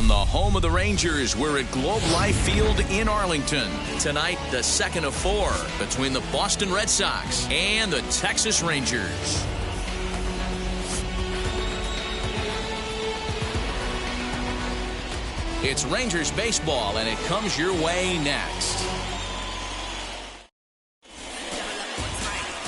From the home of the Rangers, we're at Globe Life Field in Arlington. Tonight, the second of 4 between the Boston Red Sox and the Texas Rangers. It's Rangers baseball, and it comes your way next.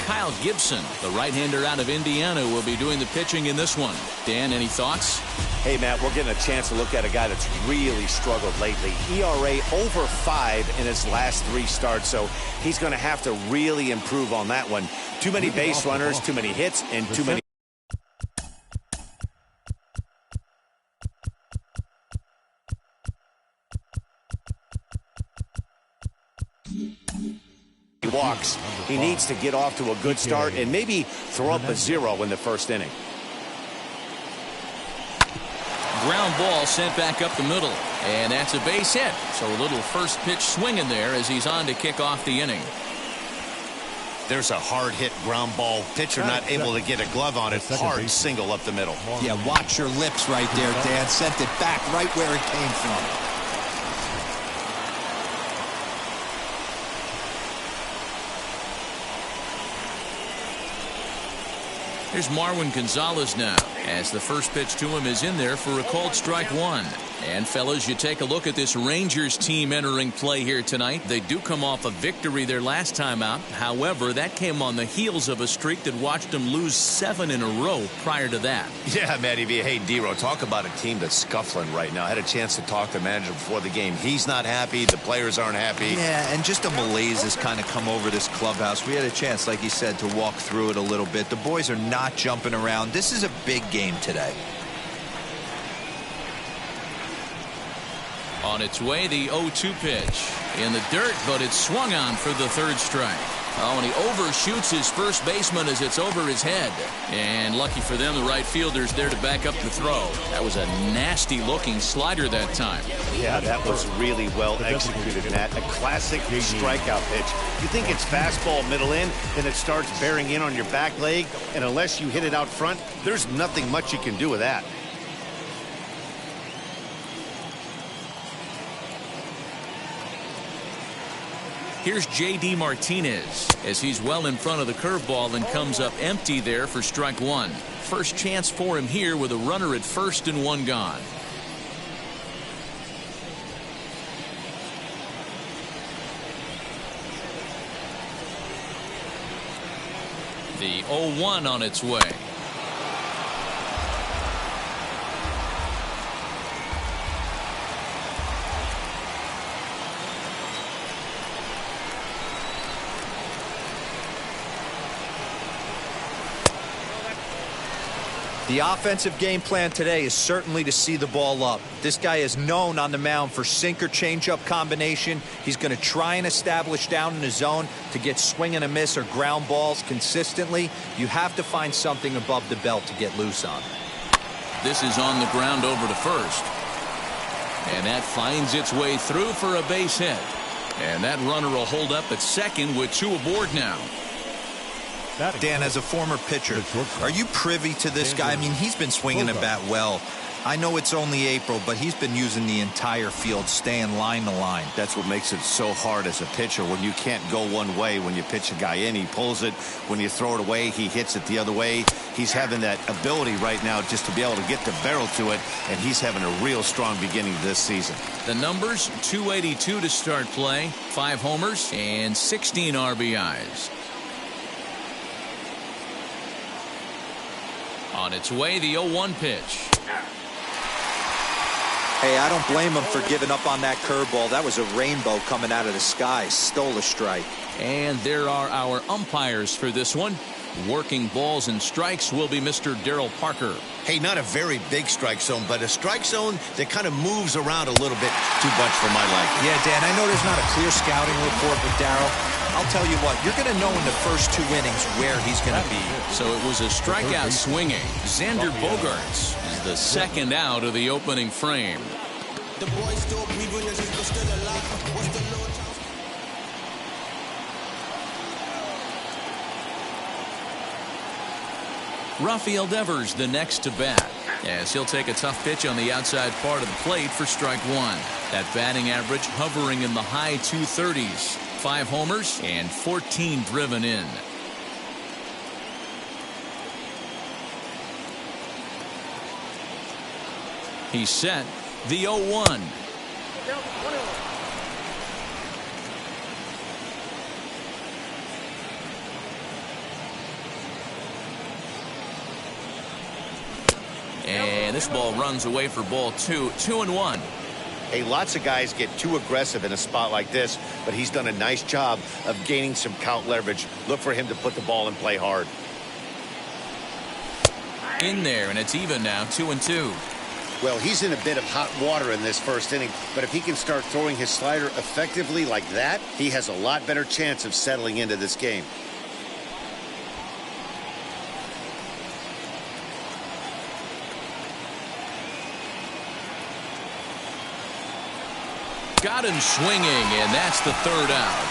Kyle Gibson, the right-hander out of Indiana, will be doing the pitching in this one. Dan, any thoughts? Hey, Matt, we're getting a chance to look at a guy that's really struggled lately. ERA over 5 in his last 3 starts, so he's going to have to really improve on that one. Too many base runners, too many hits, and too many walks. He needs to get off to a good start and maybe throw up a 0 in the first inning. Ground ball sent back up the middle, and that's a base hit. So a little first pitch swing in there as he's on to kick off the inning. There's a hard hit ground ball. Pitcher not able to get a glove on it. Hard single up the middle. Yeah, watch your lips right there, Dan. Sent it back right where it came from. Here's Marwin Gonzalez now, as the first pitch to him is in there for a called strike 1. And fellas, you take a look at this Rangers team entering play here tonight. They do come off a victory their last time out. However, that came on the heels of a streak that watched them lose 7 in a row prior to that. Yeah, Matty V. Hey, Dero, talk about a team that's scuffling right now. I had a chance to talk to the manager before the game. He's not happy. The players aren't happy. Yeah, and just a malaise has kind of come over this clubhouse. We had a chance, like you said, to walk through it a little bit. The boys are not jumping around. This is a big game today. On its way, the 0-2 pitch. In the dirt, but it's swung on for the 3rd strike. Oh, and he overshoots his first baseman as it's over his head. And lucky for them, the right fielder's there to back up the throw. That was a nasty-looking slider that time. Yeah, that was really well executed, Matt. A classic strikeout pitch. You think it's fastball middle in, then it starts bearing in on your back leg, and unless you hit it out front, there's nothing much you can do with that. Here's J.D. Martinez as he's well in front of the curveball and comes up empty there for strike 1. First chance for him here with a runner at first and 1 gone. The 0-1 on its way. The offensive game plan today is certainly to see the ball up. This guy is known on the mound for sinker changeup combination. He's going to try and establish down in the zone to get swing and a miss or ground balls consistently. You have to find something above the belt to get loose on. This is on the ground over to first. And that finds its way through for a base hit. And that runner will hold up at second with 2 aboard now. Dan, as a former pitcher, are you privy to this guy? I mean, he's been swinging the bat well. I know it's only April, but he's been using the entire field, staying line to line. That's what makes it so hard as a pitcher when you can't go one way. When you pitch a guy in, he pulls it. When you throw it away, he hits it the other way. He's having that ability right now just to be able to get the barrel to it, and he's having a real strong beginning this season. The numbers, 282 to start play, 5 homers, and 16 RBIs. On its way, the 0-1 pitch. Hey, I don't blame him for giving up on that curveball. That was a rainbow coming out of the sky. Stole a strike. And there are our umpires for this one. Working balls and strikes will be Mr. Darryl Parker. Hey, not a very big strike zone, but a strike zone that kind of moves around a little bit too much for my liking. Yeah, Dan, I know there's not a clear scouting report with Darryl. I'll tell you what, you're going to know in the first 2 innings where he's going to be. So it was a strikeout swinging. Xander Bogaerts is the second out of the opening frame. The boys still breathing and still alive. What's the Lord? Rafael Devers the next to bat. as he'll take a tough pitch on the outside part of the plate for strike one. That batting average hovering in the high 230s. 5 homers and 14 driven in. He's set. The 0-1. And this ball runs away for ball 2. 2-1. Hey, lots of guys get too aggressive in a spot like this, but he's done a nice job of gaining some count leverage. Look for him to put the ball in play hard. In there, and it's even now. 2-2. Well, he's in a bit of hot water in this first inning, but if he can start throwing his slider effectively like that, he has a lot better chance of settling into this game. Got him swinging, and that's the 3rd out.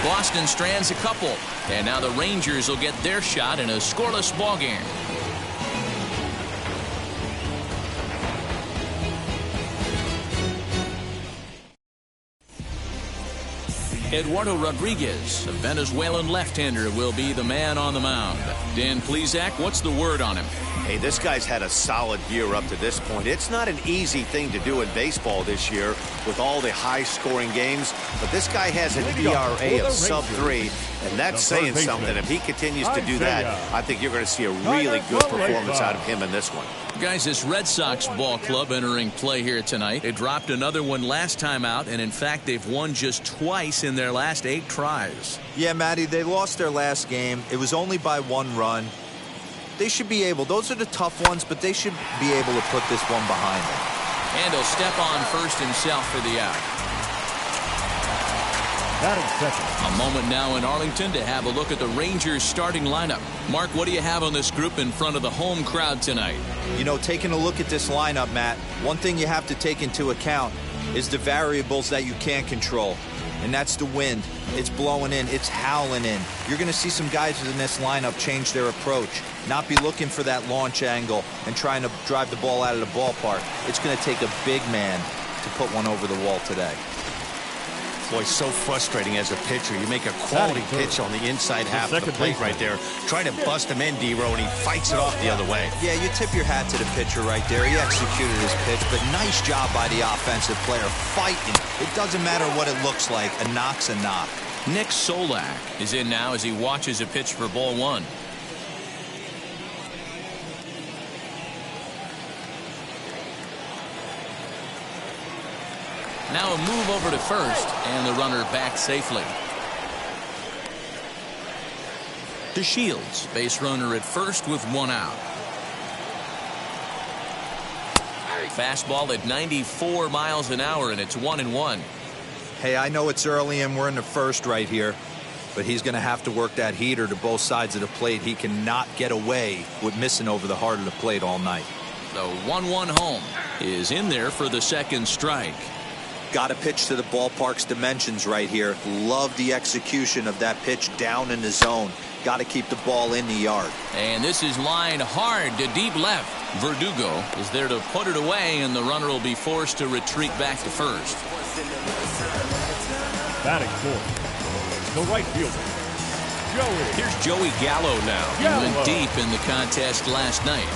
Boston strands a couple, and now the Rangers will get their shot in a scoreless ballgame. Eduardo Rodriguez, a Venezuelan left-hander, will be the man on the mound. Dan Plesac, what's the word on him? Hey, this guy's had a solid year up to this point. It's not an easy thing to do in baseball this year with all the high-scoring games, but this guy has an ERA of sub-3, and that's saying something. If he continues to do that, I think you're going to see a really good performance out of him in this one. Guys, this Red Sox ball club entering play here tonight. They dropped another one last time out, and in fact, they've won just twice in their last 8 tries. Yeah, Matty, they lost their last game. It was only by 1 run. They should be able, those are the tough ones, but they should be able to put this one behind them. And he'll step on first himself for the out. A moment now in Arlington to have a look at the Rangers starting lineup. Mark, what do you have on this group in front of the home crowd tonight? You know, taking a look at this lineup, Matt, one thing you have to take into account is the variables that you can't control. And that's the wind. It's blowing in. It's howling in. You're going to see some guys in this lineup change their approach, not be looking for that launch angle and trying to drive the ball out of the ballpark. It's going to take a big man to put one over the wall today. Boy, so frustrating as a pitcher. You make a quality pitch on the inside half of the plate right there. Try to bust him in, D-Row, and he fights it off the other way. Yeah, you tip your hat to the pitcher right there. He executed his pitch, but nice job by the offensive player fighting. It doesn't matter what it looks like. A knock's a knock. Nick Solak is in now as he watches a pitch for ball 1. Now a move over to first, and the runner back safely. To Shields, base runner at first with 1 out. Fastball at 94 miles an hour, and it's 1-1. Hey, I know it's early and we're in the first right here, but he's going to have to work that heater to both sides of the plate. He cannot get away with missing over the heart of the plate all night. The 1-1 home is in there for the 2nd strike. Got to pitch to the ballpark's dimensions right here. Love the execution of that pitch down in the zone. Got to keep the ball in the yard. And this is lined hard to deep left. Verdugo is there to put it away, and the runner will be forced to retreat back to first. Batting fourth, the right fielder, Joey. Here's Joey Gallo now. He went deep in the contest last night.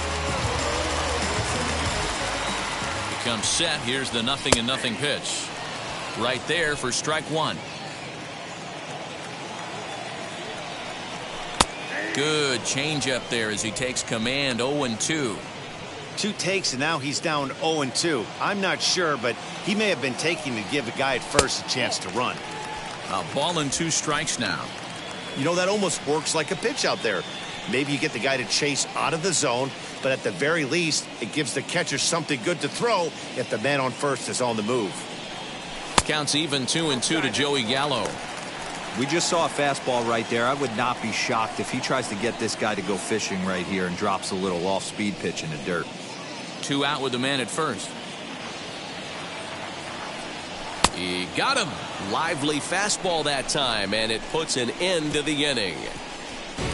He comes set. Here's the 0-0 pitch. Right there for strike 1. Good changeup there as he takes command. 0-2. 2 takes, and now he's down 0-2. I'm not sure, but he may have been taking to give the guy at first a chance to run. A ball and 2 strikes now. You know, that almost works like a pitch out there. Maybe you get the guy to chase out of the zone, but at the very least, it gives the catcher something good to throw if the man on first is on the move. Counts even 2-2 to Joey Gallo. We just saw a fastball right there. I would not be shocked if he tries to get this guy to go fishing right here and drops a little off-speed pitch in the dirt. 2 out with the man at first. He got him. Lively fastball that time, and it puts an end to the inning.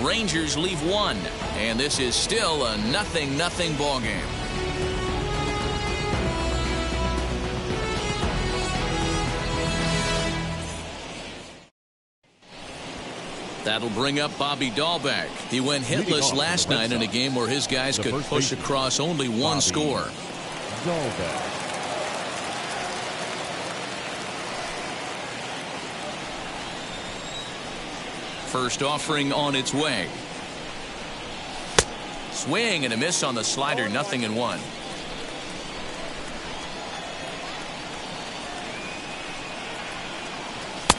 Rangers leave 1, and this is still a 0-0 ball game. That'll bring up Bobby Dahlbeck. He went hitless last night in a game where his guys could push across only one score. First offering on its way. Swing and a miss on the slider, 0-1.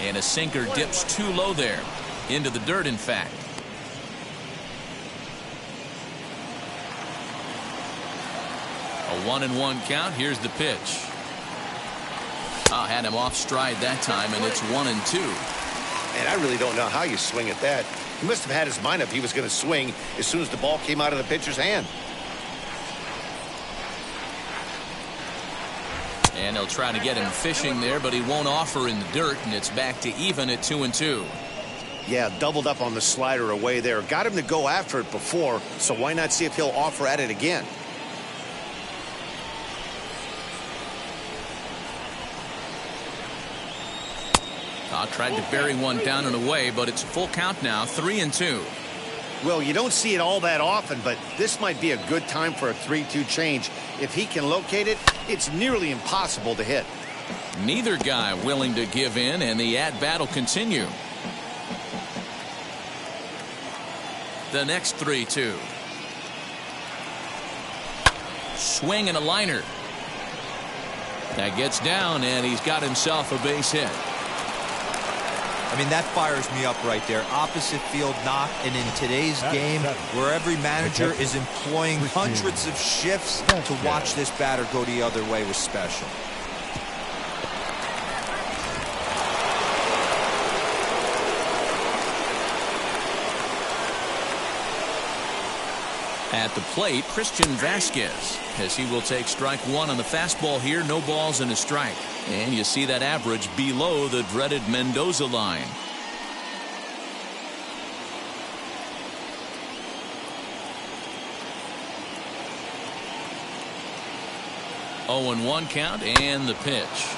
And a sinker dips too low there. Into the dirt, in fact. A 1-1 count. Here's the pitch. Had him off stride that time, and it's 1-2. And I really don't know how you swing at that. He must have had his mind up he was going to swing as soon as the ball came out of the pitcher's hand. And he'll try to get him fishing there, but he won't offer in the dirt, and it's back to even at 2-2. Yeah, doubled up on the slider away there. Got him to go after it before, so why not see if he'll offer at it again? Tried to bury one down and away, but it's full count now, 3-2. Well, you don't see it all that often, but this might be a good time for a 3-2 change. If he can locate it, it's nearly impossible to hit. Neither guy willing to give in, and the at-bat will continue. The next 3-2. Swing and a liner. That gets down, and he's got himself a base hit. I mean, that fires me up right there. Opposite field knock, and in today's game, where every manager is employing hundreds of shifts to watch this batter go the other way was special. At the plate, Christian Vasquez, as he will take strike 1 on the fastball here. No balls and a strike. And you see that average below the dreaded Mendoza line. Oh, and 1 count, and the pitch.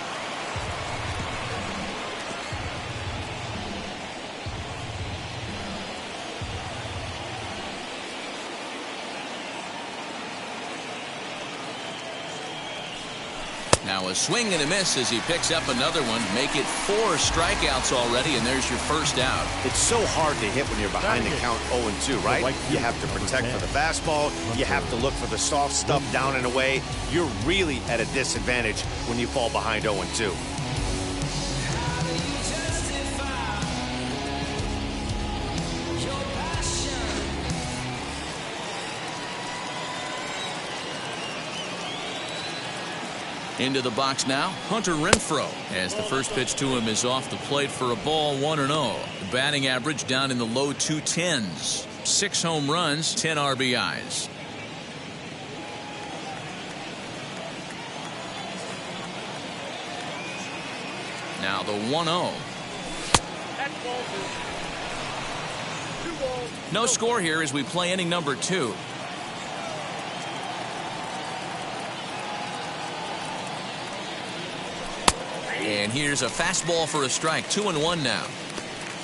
Now a swing and a miss as he picks up another one. Make it 4 strikeouts already, and there's your first out. It's so hard to hit when you're behind the count 0-2, right? You have to protect for the fastball. You have to look for the soft stuff down and away. You're really at a disadvantage when you fall behind 0-2. Into the box now, Hunter Renfroe, as the first pitch to him is off the plate for a ball, 1-0. The batting average down in the low 210s. 6 home runs, 10 RBIs. Now the 1-0. No score here as we play inning number 2. And here's a fastball for a strike. 2-1 now.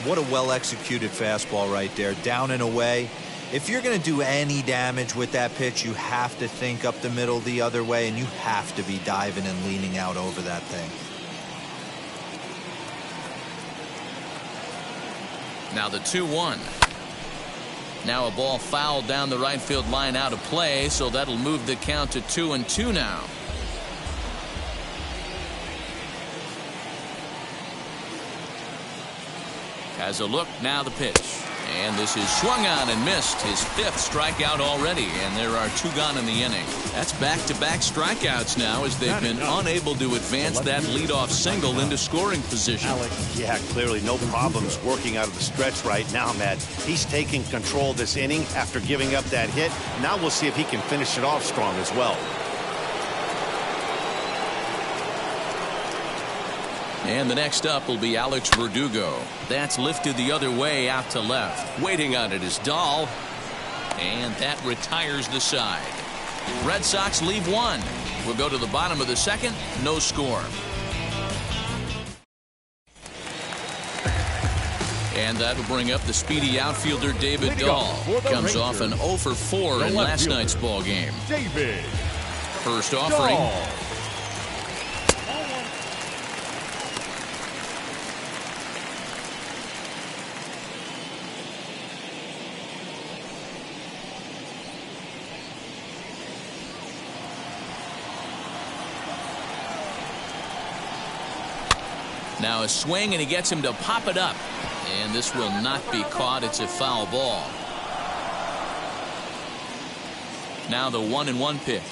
What a well-executed fastball right there. Down and away. If you're going to do any damage with that pitch, you have to think up the middle the other way, and you have to be diving and leaning out over that thing. Now the 2-1. Now a ball fouled down the right field line out of play, so that'll move the count to 2-2 now. Has a look, now the pitch. And this is swung on and missed. His 5th strikeout already, and there are 2 gone in the inning. That's back-to-back strikeouts now as they've been unable to advance that leadoff single into scoring position. Yeah, clearly no problems working out of the stretch right now, Matt. He's taking control of this inning after giving up that hit. Now we'll see if he can finish it off strong as well. And the next up will be Alex Verdugo. That's lifted the other way out to left. Waiting on it is Dahl. And that retires the side. Red Sox leave one. We'll go to the bottom of the second. No score. And that'll bring up the speedy outfielder David Dahl. Comes off an 0 for 4 in last night's ball game. David First offering. Dahl. Now a swing, and he gets him to pop it up. And this will not be caught. It's a foul ball. Now the 1-1 pitch.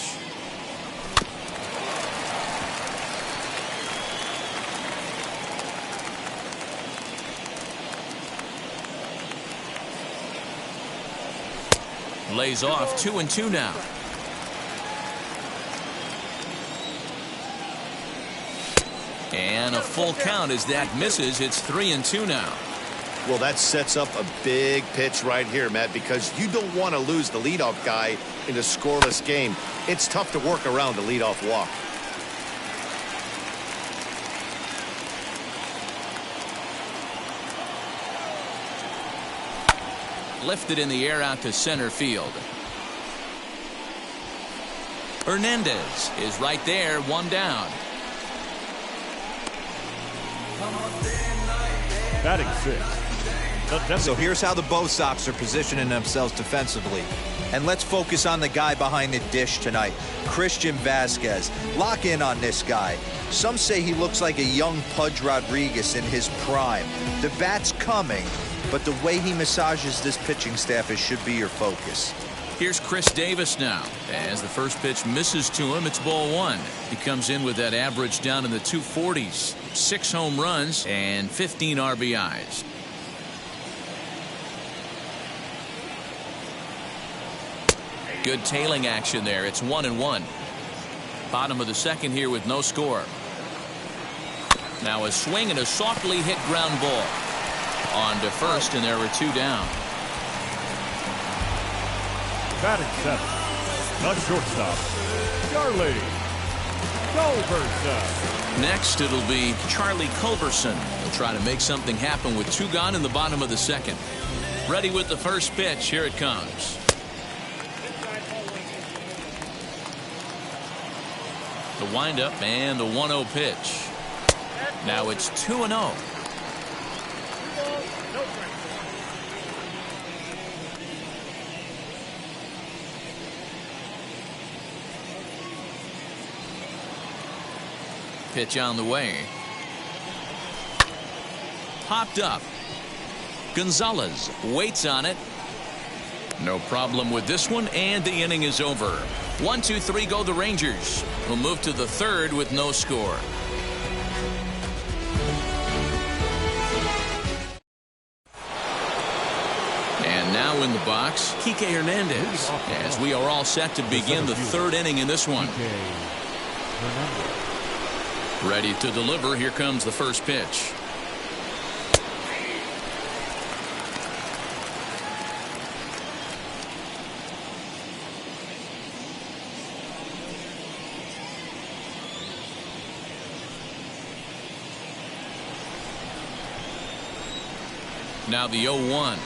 Lays off 2-2 now. And a full count as that misses. It's 3-2 now. Well, that sets up a big pitch right here, Matt, because you don't want to lose the leadoff guy in a scoreless game. It's tough to work around the leadoff walk. Lifted in the air out to center field. Hernandez is right there, one down. Batting sixth. So here's how the Bo Sox are positioning themselves defensively. And let's focus on the guy behind the dish tonight, Christian Vasquez. Lock in on this guy. Some say he looks like a young Pudge Rodriguez in his prime. The bat's coming, but the way he massages this pitching staff should be your focus. Here's Chris Davis now. As the first pitch misses to him, it's ball one. He comes in with that average down in the 240s. 6 home runs and 15 RBIs. Good tailing action there. It's 1-1. Bottom of the second here with no score. Now a swing and a softly hit ground ball. On to first, and there were 2 down. Batting seventh. The shortstop, Charlie Culberson. Next, it'll be Charlie Culberson. He'll try to make something happen with 2 gone in the bottom of the second. Ready with the first pitch. Here it comes. The windup and the 1-0 pitch. Now it's 2-0. Pitch on the way. Popped up. Gonzalez waits on it. No problem with this one, and the inning is over. 1, 2, 3 go the Rangers. We'll move to the third with no score. And now in the box, Kike Hernandez, as we are all set to begin the third inning in this one. Ready to deliver. Here comes the first pitch. Now the 0-1.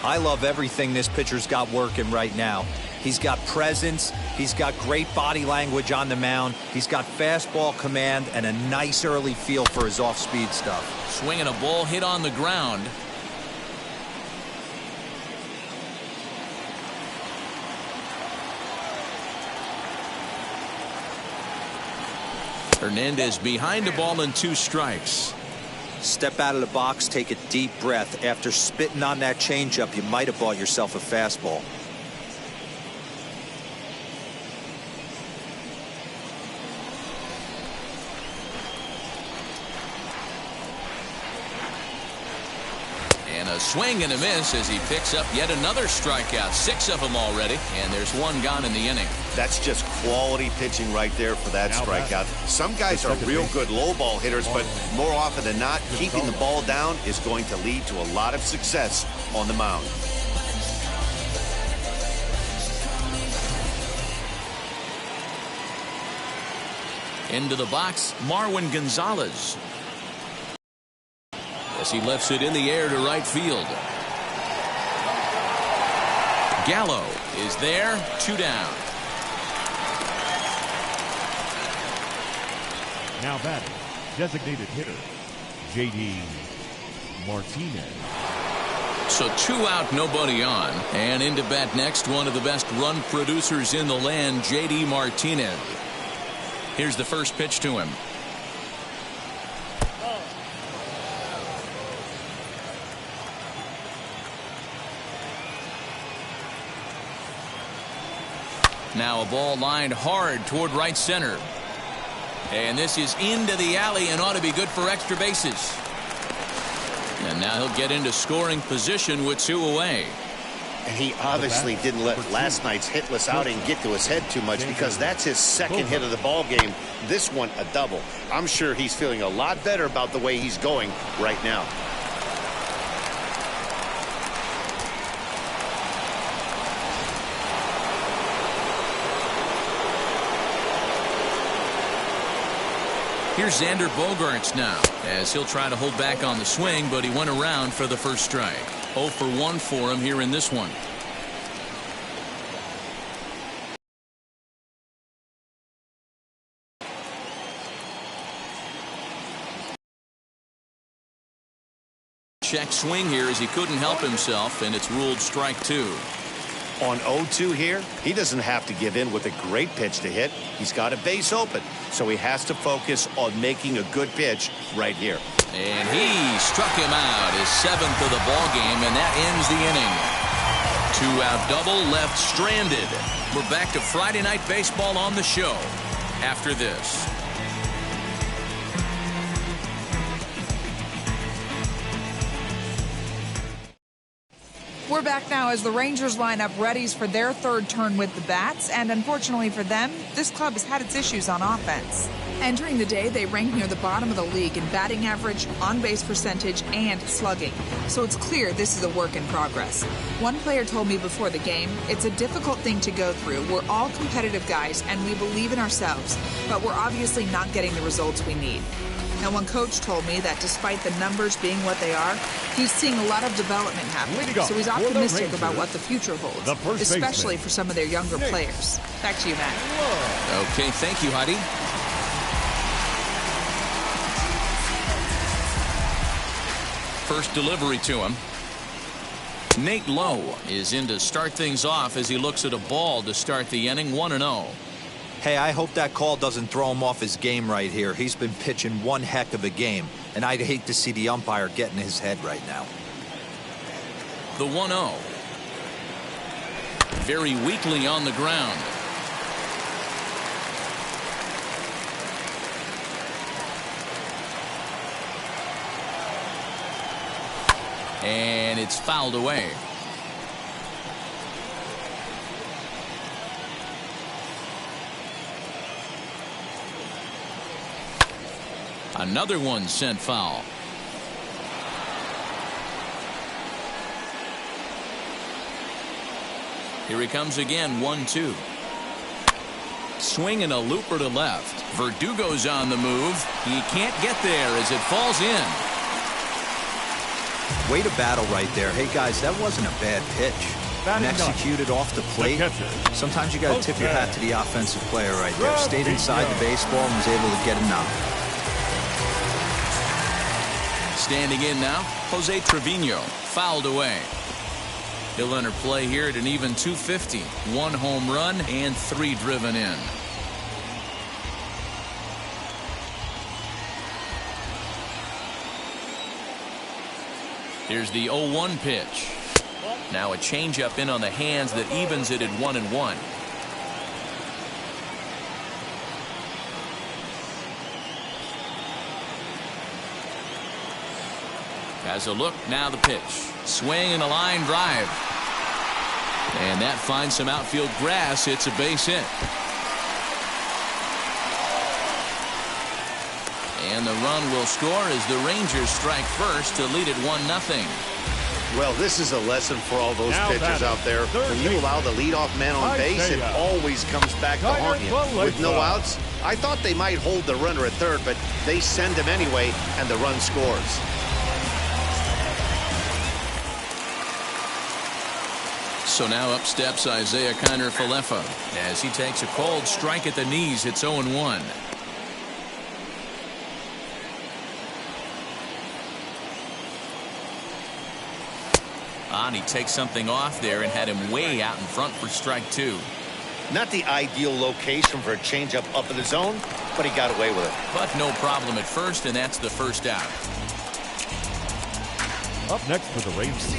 I love everything this pitcher's got working right now. He's got presence. He's got great body language on the mound. He's got fastball command and a nice early feel for his off-speed stuff. Swinging a ball hit on the ground. Hernandez behind the ball and 2 strikes. Step out of the box, take a deep breath. After spitting on that changeup, you might have bought yourself a fastball. And a swing and a miss as he picks up yet another strikeout. 6 of them already, and there's 1 gone in the inning. That's just quality pitching right there for that strikeout. Some guys are real good low ball hitters, but more often than not, keeping the ball down is going to lead to a lot of success on the mound. Into the box, Marwin Gonzalez. As he lifts it in the air to right field. Gallo is there, 2 down. Now batting, designated hitter, J.D. Martinez. So 2 out, nobody on. And into bat next, one of the best run producers in the land, J.D. Martinez. Here's the first pitch to him. Now a ball lined hard toward right center. And this is into the alley and ought to be good for extra bases. And now he'll get into scoring position with 2 away. And he obviously didn't let last night's hitless outing get to his head too much, because that's his second hit of the ball game. This one a double. I'm sure he's feeling a lot better about the way he's going right now. Here's Xander Bogaerts now, as he'll try to hold back on the swing, but he went around for the first strike. 0 for 1 for him here in this one. Check swing here as he couldn't help himself, and it's ruled strike 2. On 0-2 here, he doesn't have to give in with a great pitch to hit. He's got a base open, so he has to focus on making a good pitch right here. And he struck him out, his 7th of the ball game, and that ends the inning. 2-out double left stranded. We're back to Friday Night Baseball on the show after this. We're back now as the Rangers line up readies for their 3rd turn with the bats, and unfortunately for them, this club has had its issues on offense. Entering the day, they rank near the bottom of the league in batting average, on-base percentage, and slugging. So it's clear this is a work in progress. One player told me before the game, it's a difficult thing to go through. We're all competitive guys, and we believe in ourselves, but we're obviously not getting the results we need. Now, one coach told me that despite the numbers being what they are, he's seeing a lot of development happening. So he's optimistic about what the future holds, especially for some of their younger players. Back to you, Matt. Okay, thank you, Heidi. First delivery to him. Nate Lowe is in to start things off as he looks at a ball to start the inning. 1-0. Hey, I hope that call doesn't throw him off his game right here. He's been pitching one heck of a game, and I'd hate to see the umpire get in his head right now. The 1-0. Very weakly on the ground. And it's fouled away. Another one sent foul. Here he comes again, 1-2. Swinging a looper to left. Verdugo's on the move. He can't get there as it falls in. Way to battle right there. Hey, guys, that wasn't a bad pitch. And executed off the plate. Sometimes you got to tip your hat to the offensive player right there. Stayed inside the baseball and was able to get a knock. Standing in now, Jose Trevino, fouled away. He'll enter play here at an even 250. 1 home run and 3 driven in. Here's the 0-1 pitch. Now a changeup in on the hands that evens it at 1-1. Has a look, now the pitch. Swing and a line drive. And that finds some outfield grass. It's a base hit. And the run will score as the Rangers strike first to lead it 1-0. Well, this is a lesson for all those pitchers out there. When you allow the leadoff man on base, it always comes back to haunt you. With no outs, I thought they might hold the runner at third, but they send him anyway, and the run scores. So now up steps Isaiah Kiner-Falefa as he takes a cold strike at the knees. It's 0-1. He takes something off there and had him way out in front for strike 2. Not the ideal location for a changeup up in the zone, but he got away with it. But no problem at first, and that's the first out. Up next for the Rangers,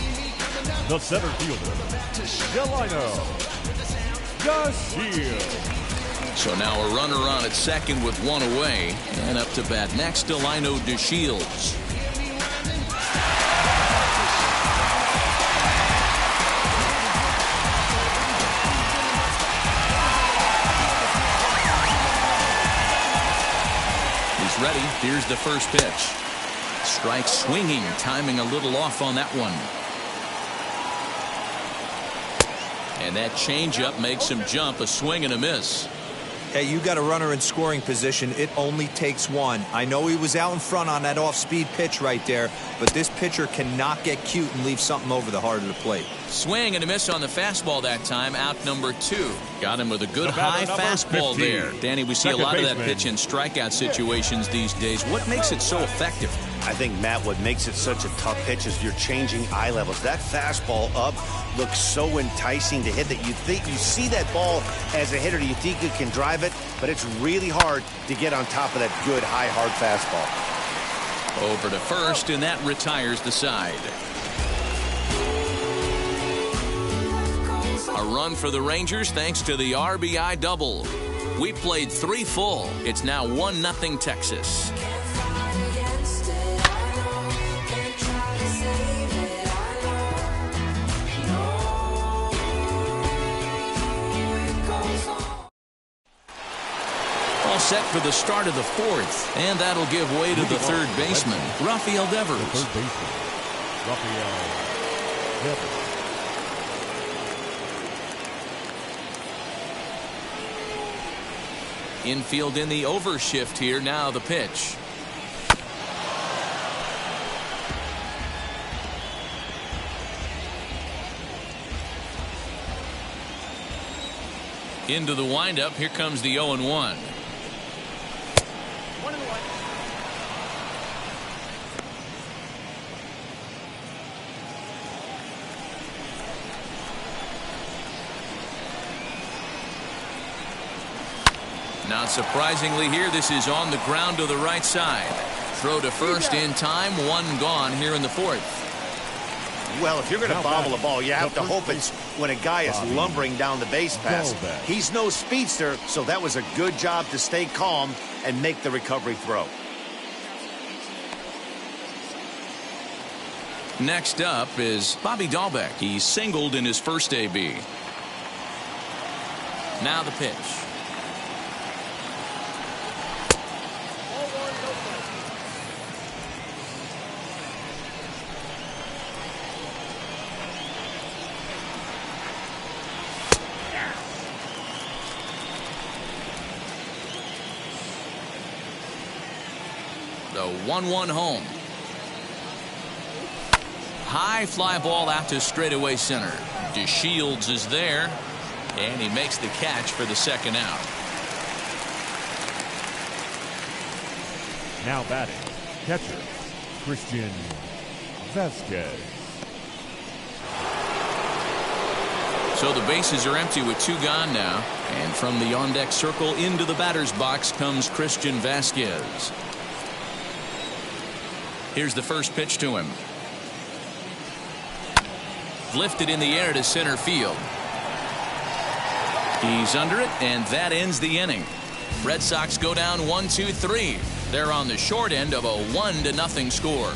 the center fielder, Da Shield. So now a runner on at second with one away, and up to bat next, Delino DeShields. Ready. Here's the first pitch. Strike swinging, timing a little off on that one. And that changeup makes him jump. A swing and a miss. Hey, you got a runner in scoring position. It only takes one. I know he was out in front on that off-speed pitch right there, but this pitcher cannot get cute and leave something over the heart of the plate. Swing and a miss on the fastball that time. Out number 2. Got him with a good high fastball 15. there. Danny, we see a lot of that pitch in strikeout situations these days. What makes it so effective? I think, Matt, what makes it such a tough pitch is you're changing eye levels. That fastball up looks so enticing to hit that you think you see that ball as a hitter. You think you can drive it, but it's really hard to get on top of that good high hard fastball. Over to first, and that retires the side. A run for the Rangers thanks to the RBI double. We played 3 full. It's now 1-0 Texas. All set for the start of the 4th, and that'll give way to the third baseman, Rafael Devers. The third baseman, Rafael Devers. Infield in the overshift here. Now the pitch. Into the windup. Here comes the 0-1. Not surprisingly here, this is on the ground to the right side. Throw to first in time. 1 gone here in the 4th. Well, if you're going to bobble a ball, you have to hope it's when a guy is lumbering down the base pass. He's no speedster, so that was a good job to stay calm and make the recovery throw. Next up is Bobby Dahlbeck. He singled in his first AB. Now the pitch. The 1-1 home. High fly ball out to straightaway center. DeShields is there, and he makes the catch for the second out. Now batting, catcher, Christian Vasquez. So the bases are empty with 2 gone now, and from the on-deck circle into the batter's box comes Christian Vasquez. Here's the first pitch to him. Lifted in the air to center field. He's under it, and that ends the inning. Red Sox go down 1-2-3. They're on the short end of a 1-0 score.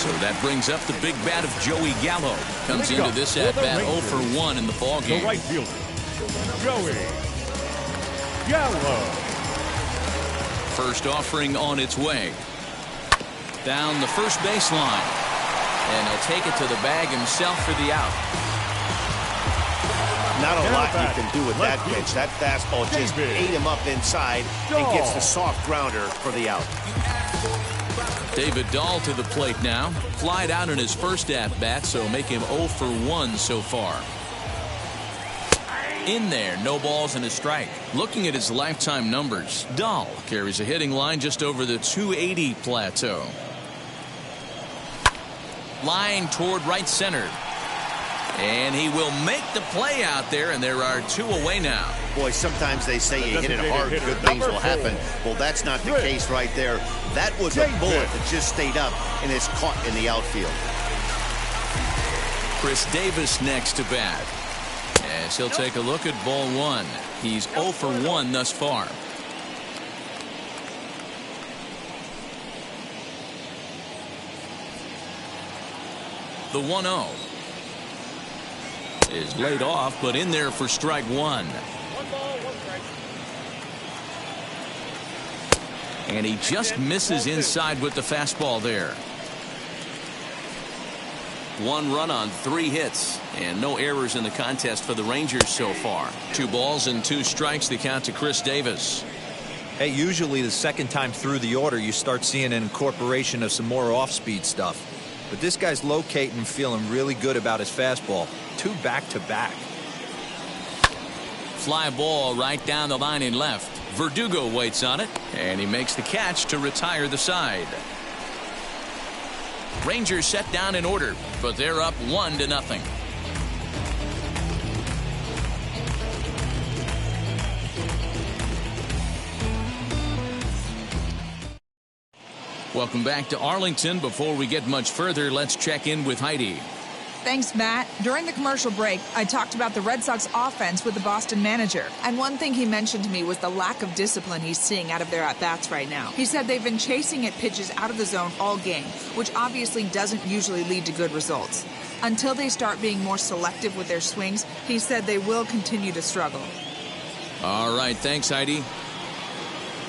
So that brings up the big bat of Joey Gallo. Comes into this at-bat 0 for 1 in the ballgame. The right fielder, Joey Gallo. First offering on its way. Down the first baseline. And he'll take it to the bag himself for the out. Not a lot you can do with that pitch. That fastball just ate him up inside and gets the soft grounder for the out. David Dahl to the plate now. Flied out in his first at-bat, so make him 0 for 1 so far. In there, no balls and a strike. Looking at his lifetime numbers, Dahl carries a hitting line just over the 280 plateau. Line toward right center. And he will make the play out there, and there are 2 away now. Boy, sometimes they say you hit it hard, good things will happen. Well, that's not the case right there. That was a bullet that just stayed up and is caught in the outfield. Chris Davis next to bat. As he'll take a look at ball 1. He's 0 for 1 thus far. The 1-0 is laid off, but in there for strike 1. And he just misses inside with the fastball there. 1 run on 3 hits, and no errors in the contest for the Rangers so far. 2 balls and 2 strikes, the count to Chris Davis. Hey, usually the second time through the order, you start seeing an incorporation of some more off-speed stuff. But this guy's locating and feeling really good about his fastball. 2 back-to-back. Fly ball right down the line in left. Verdugo waits on it, and he makes the catch to retire the side. Rangers set down in order, but they're up 1-0. Welcome back to Arlington. Before we get much further, let's check in with Heidi. Thanks, Matt. During the commercial break, I talked about the Red Sox offense with the Boston manager. And one thing he mentioned to me was the lack of discipline he's seeing out of their at-bats right now. He said they've been chasing at pitches out of the zone all game, which obviously doesn't usually lead to good results. Until they start being more selective with their swings, he said they will continue to struggle. All right, thanks, Heidi.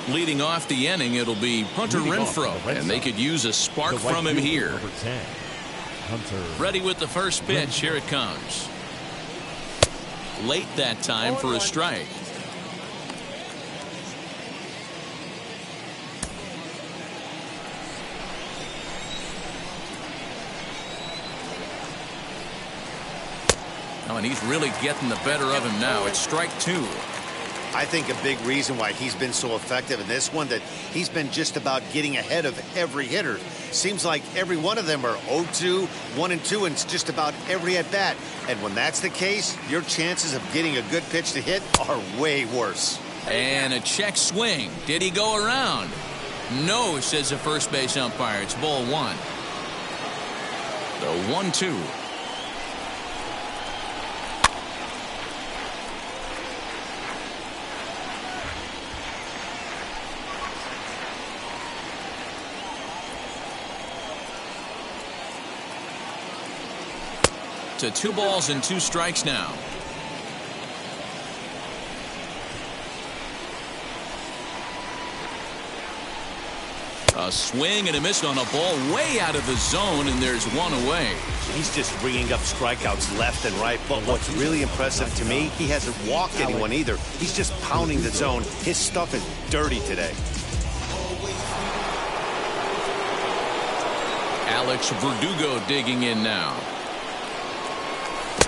Leading off the inning, it'll be Hunter Renfroe, and they could use a spark from him here. Number 10. Hunter. Ready with the first pitch. Here it comes. Late that time for a strike. Oh, and he's really getting the better of him now. It's strike 2. I think a big reason why he's been so effective in this one, that he's been just about getting ahead of every hitter. Seems like every one of them are 0-2, 1-2, and it's just about every at bat. And when that's the case, your chances of getting a good pitch to hit are way worse. And a check swing. Did he go around? No, says the first base umpire. It's ball 1. The 1-2. To 2 balls and 2 strikes now. A swing and a miss on a ball way out of the zone, and there's 1 away. He's just ringing up strikeouts left and right, but what's really impressive to me, he hasn't walked anyone either. He's just pounding the zone. His stuff is dirty today. Alex Verdugo digging in now.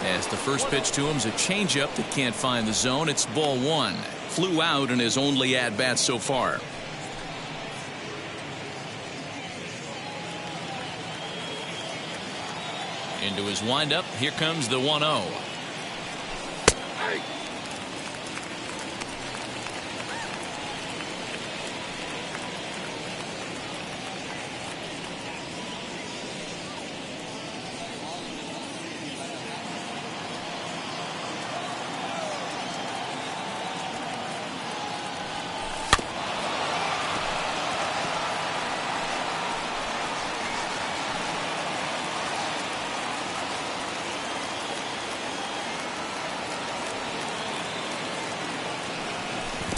As the first pitch to him is a changeup that can't find the zone. It's ball 1. Flew out in his only at-bat so far. Into his windup. Here comes the 1-0.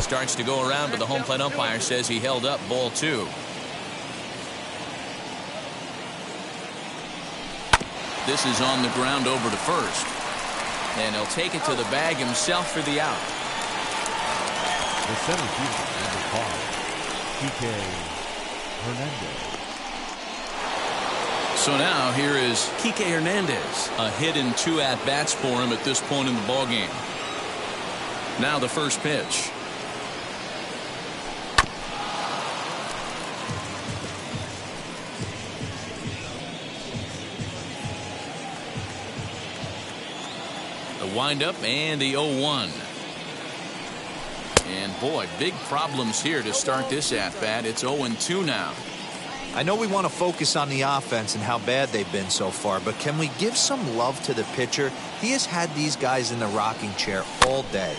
starts to go around, but the home plate umpire says he held up ball 2. This is on the ground over to first. And he'll take it to the bag himself for the out. The center fielder, number 5, Kike Hernandez. So now here is Kike Hernandez. A hit and 2 at-bats for him at this point in the ballgame. Now the first pitch. The windup and the 0-1. And boy, big problems here to start this at-bat. It's 0-2 now. I know we want to focus on the offense and how bad they've been so far, but can we give some love to the pitcher? He has had these guys in the rocking chair all day.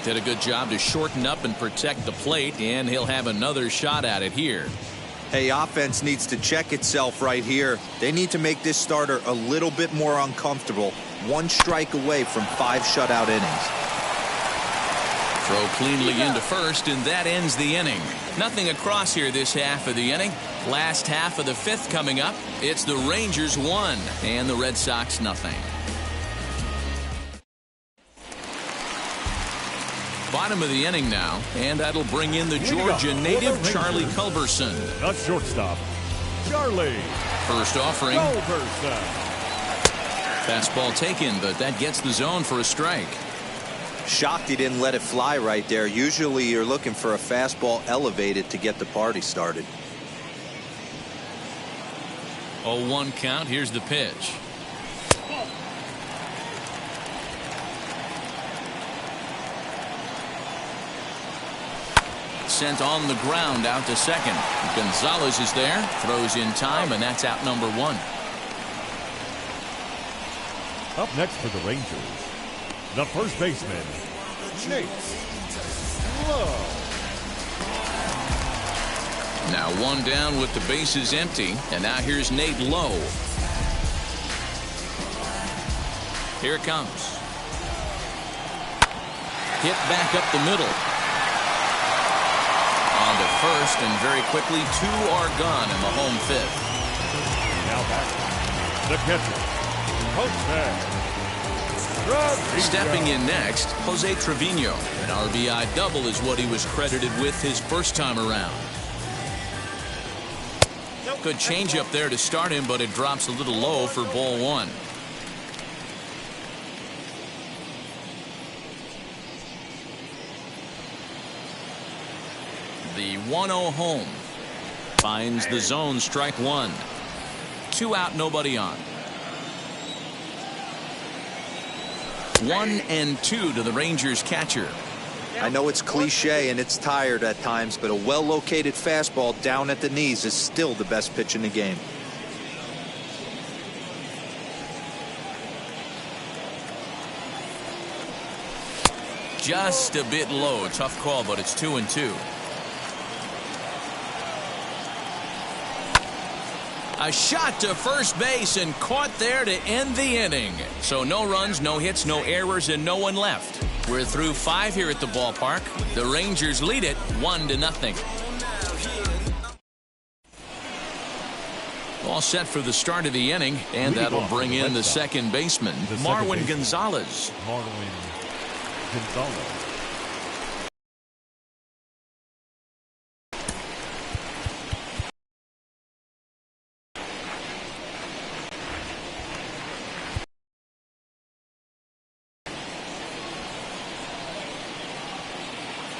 Did a good job to shorten up and protect the plate, and he'll have another shot at it here. Hey, offense needs to check itself right here. They need to make this starter a little bit more uncomfortable. 1 strike away from 5 shutout innings. Throw cleanly into first, and that ends the inning. Nothing across here this half of the inning. Last half of the 5th coming up. It's the Rangers 1 and the Red Sox nothing. Bottom of the inning now, and that'll bring in the Georgia native Charlie Culberson. The shortstop, Charlie First offering. Culberson. Fastball taken, but that gets the zone for a strike. Shocked he didn't let it fly right there. Usually you're looking for a fastball elevated to get the party started. 0-1 count. Here's the pitch. Sent on the ground out to second. Gonzalez is there, throws in time, and that's out number 1. Up next for the Rangers, the first baseman, Nate Lowe. Now 1 down with the bases empty, and now here's Nate Lowe. Here it comes. Hit back up the middle. On to first, and very quickly 2 are gone in the home 5th. Now back, the catcher, Jose. Stepping in next, Jose Trevino. An RBI double is what he was credited with his first time around. Good changeup there to start him, but it drops a little low for ball 1. The 1-0 home finds the zone, strike 1. 2 out, nobody on. 1-2 to the Rangers catcher. I know it's cliche and it's tired at times, but a well-located fastball down at the knees is still the best pitch in the game. Just a bit low. Tough call, but it's 2-2. A shot to first base and caught there to end the inning. So no runs, no hits, no errors, and no one left. We're through 5 here at the ballpark. The Rangers lead it 1-0. All set for the start of the inning, and that'll bring in the second baseman, Marwin Gonzalez. Marwin Gonzalez.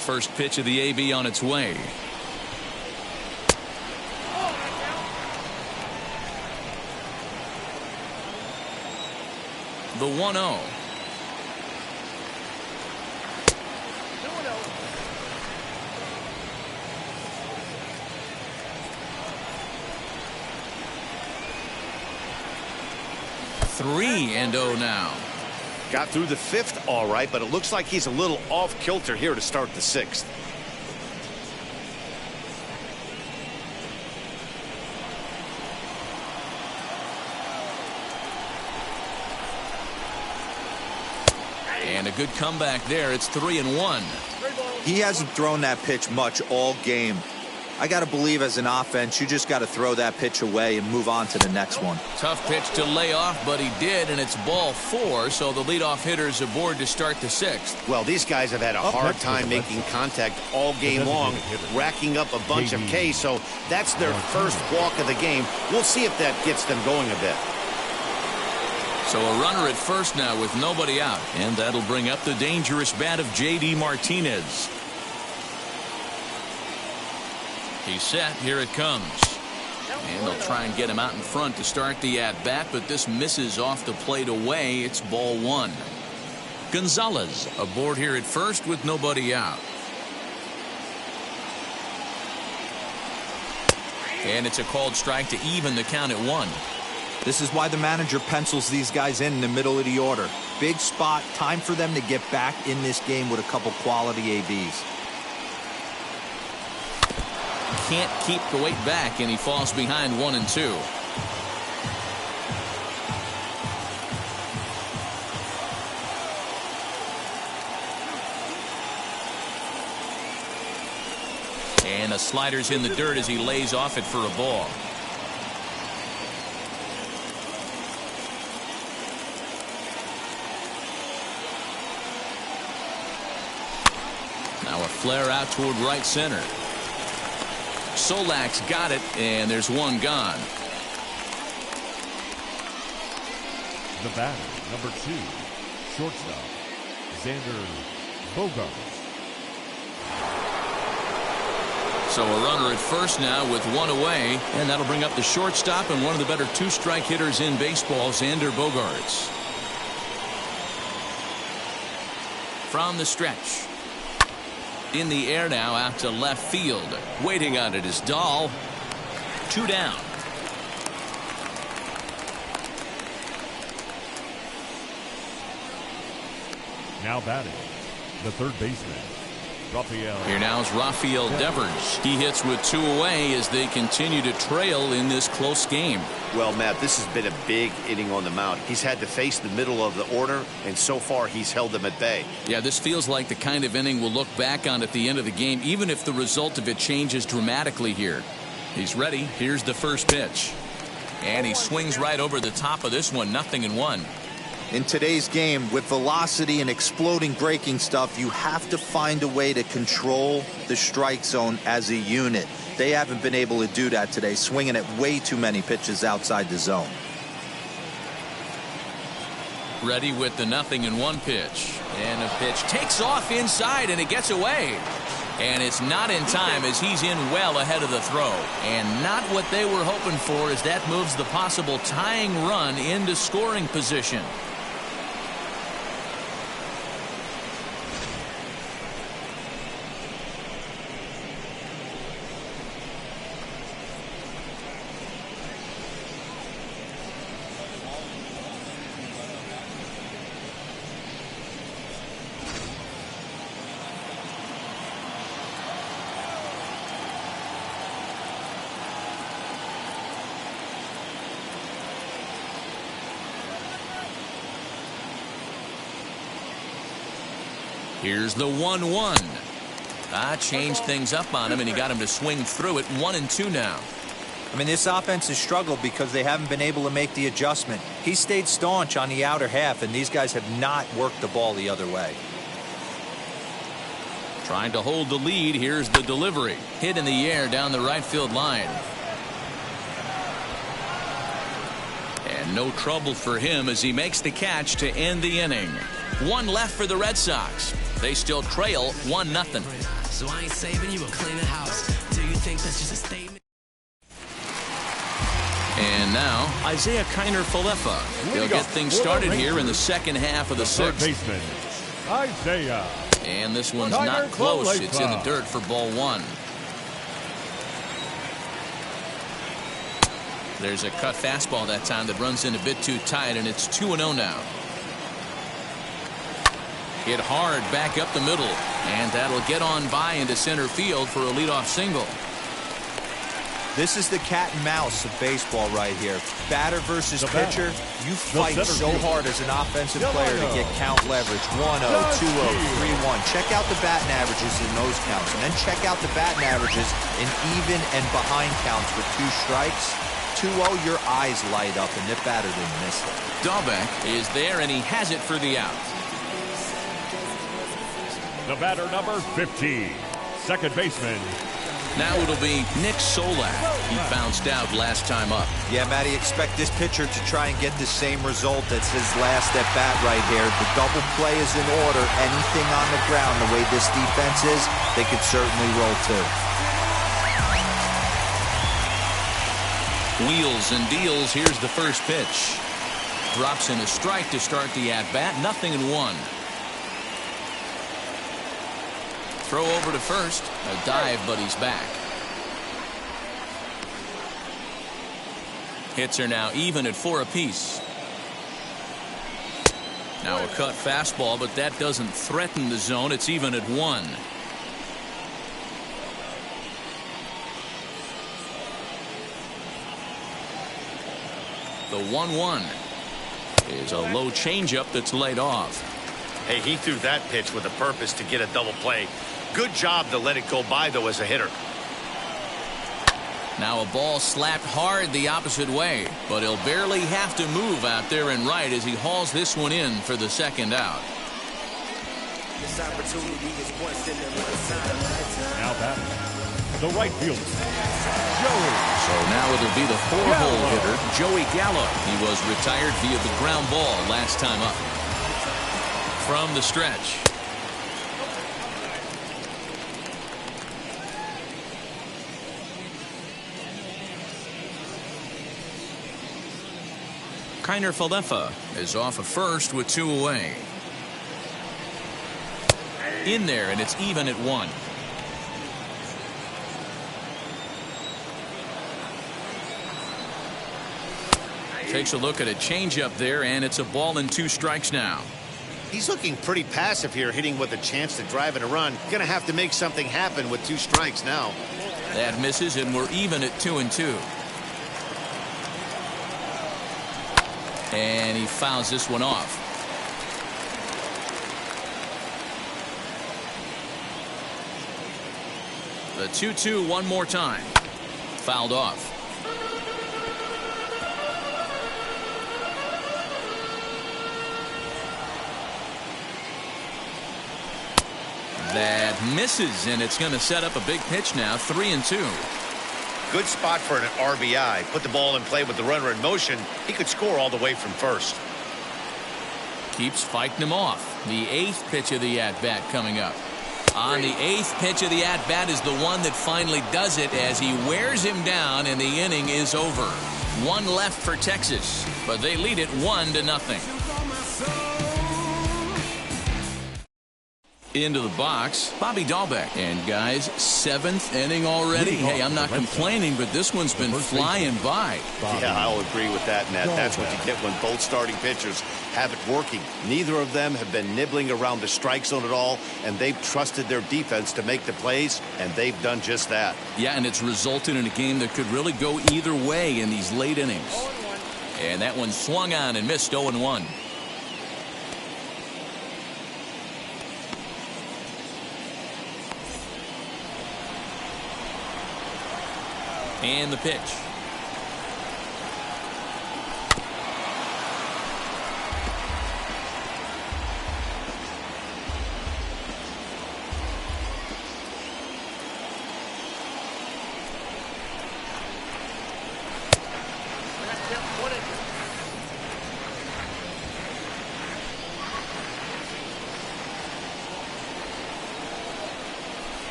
First pitch of the AB on its way. The 1-0. Three and 0 now. Got through the 5th all right, but it looks like he's a little off kilter here to start the 6th. And a good comeback there. It's 3-1. He hasn't thrown that pitch much all game. I got to believe as an offense, you just got to throw that pitch away and move on to the next one. Tough pitch to lay off, but he did, and it's ball 4, so the leadoff hitter's aboard to start the 6th. Well, these guys have had a hard time making contact all game long, racking up a bunch of Ks, so that's their first walk of the game. We'll see if that gets them going a bit. So a runner at first now with nobody out, and that'll bring up the dangerous bat of J.D. Martinez. He's set. Here it comes. And they'll try and get him out in front to start the at-bat, but this misses off the plate away. It's ball 1. Gonzalez aboard here at first with nobody out. And it's a called strike to even the count at 1. This is why the manager pencils these guys in the middle of the order. Big spot. Time for them to get back in this game with a couple quality ABs. Can't keep the weight back, and he falls behind 1 and 2. And a slider's in the dirt as he lays off it for a ball. Now a flare out toward right center. Solak's got it, and there's one gone. The batter, number 2, shortstop, Xander Bogaerts. So a runner at first now with 1 away, and that'll bring up the shortstop and one of the better 2-strike hitters in baseball, Xander Bogaerts. From the stretch. In the air now out to left field. Waiting on it is Dahl. 2 down. Now batting, the third baseman, Rafael. Here now is Rafael Devers. He hits with 2 away as they continue to trail in this close game. Well, Matt, this has been a big inning on the mound. He's had to face the middle of the order, and so far he's held them at bay. Yeah, this feels like the kind of inning we'll look back on at the end of the game, even if the result of it changes dramatically here. He's ready. Here's the first pitch. And he swings right over the top of this one, 0-1. In today's game, with velocity and exploding breaking stuff, you have to find a way to control the strike zone as a unit. They haven't been able to do that today, swinging at way too many pitches outside the zone. Ready with the 0-1 pitch. And a pitch takes off inside, and it gets away. And it's not in time as he's in well ahead of the throw. And not what they were hoping for as that moves the possible tying run into scoring position. Here's the 1-1. Changed things up on him, and he got him to swing through it. 1-2 now. I mean, this offense has struggled because they haven't been able to make the adjustment. He stayed staunch on the outer half, and these guys have not worked the ball the other way. Trying to hold the lead. Here's the delivery. Hit in the air down the right field line. And no trouble for him as he makes the catch to end the inning. 1 left for the Red Sox. They still trail 1-0. So I ain't saving you a clean house. Do you think that's just a statement? And now Isaiah Kiner-Falefa. He'll get things started here in the second half of the 6th. Baseman, Isaiah. And this one's not close. It's in the dirt for ball 1. There's a cut fastball that time that runs in a bit too tight, and it's 2-0 now. Hit hard back up the middle, and that'll get on by into center field for a leadoff single. This is the cat and mouse of baseball right here. Batter versus pitcher. You fight so hard as an offensive player to get count leverage. 1-0, 2-0, 3-1. Check out the batting averages in those counts. And then check out the batting averages in even and behind counts with 2 strikes. 2-0, your eyes light up, and the batter didn't miss it. Dahlbeck is there, and he has it for the out. The batter, number 15, second baseman. Now it'll be Nick Solak. He bounced out last time up. Yeah, Matty, expect this pitcher to try and get the same result as his last at bat right here. The double play is in order. Anything on the ground, the way this defense is, they could certainly roll too. Wheels and deals. Here's the first pitch. Drops in a strike to start the at-bat. 0-1. Throw over to first. A dive, but he's back. Hits are now even at 4 apiece. Now a cut fastball, but that doesn't threaten the zone. It's even at 1. The 1-1 is a low changeup that's laid off. Hey, he threw that pitch with a purpose to get a double play. Good job to let it go by, though, as a hitter. Now a ball slapped hard the opposite way, but he'll barely have to move out there in right as he hauls this one in for the second out. Now batting, the right fielder, Joey. So now it'll be the 4-hole hitter, Joey Gallo. He was retired via the ground ball last time up. From the stretch. Kiner Falefa is off of first with 2 away. In there, and it's even at 1. Takes a look at a changeup there, and it's a ball and 2 strikes now. He's looking pretty passive here, hitting with a chance to drive in a run. Going to have to make something happen with 2 strikes now. That misses, and we're even at 2-2. And he fouls this one off. The 2-2 one more time. Fouled off. That misses, and it's going to set up a big pitch now. 3-2. Good spot for an RBI. Put the ball in play with the runner in motion. He could score all the way from first. Keeps fighting him off. The 8th pitch of the at-bat coming up. On the 8th pitch of the at-bat is the one that finally does it as he wears him down, and the inning is over. 1 left for Texas, but they lead it 1-0. Into the box, Bobby Dahlbeck. And guys, 7th inning already. Hey, I'm not complaining, but this one's been flying by. Yeah, I'll agree with that, Ned. That's what you get when both starting pitchers have it working. Neither of them have been nibbling around the strike zone at all, and they've trusted their defense to make the plays, and they've done just that. Yeah, and it's resulted in a game that could really go either way in these late innings. And that one swung on and missed. 0-1. And the pitch.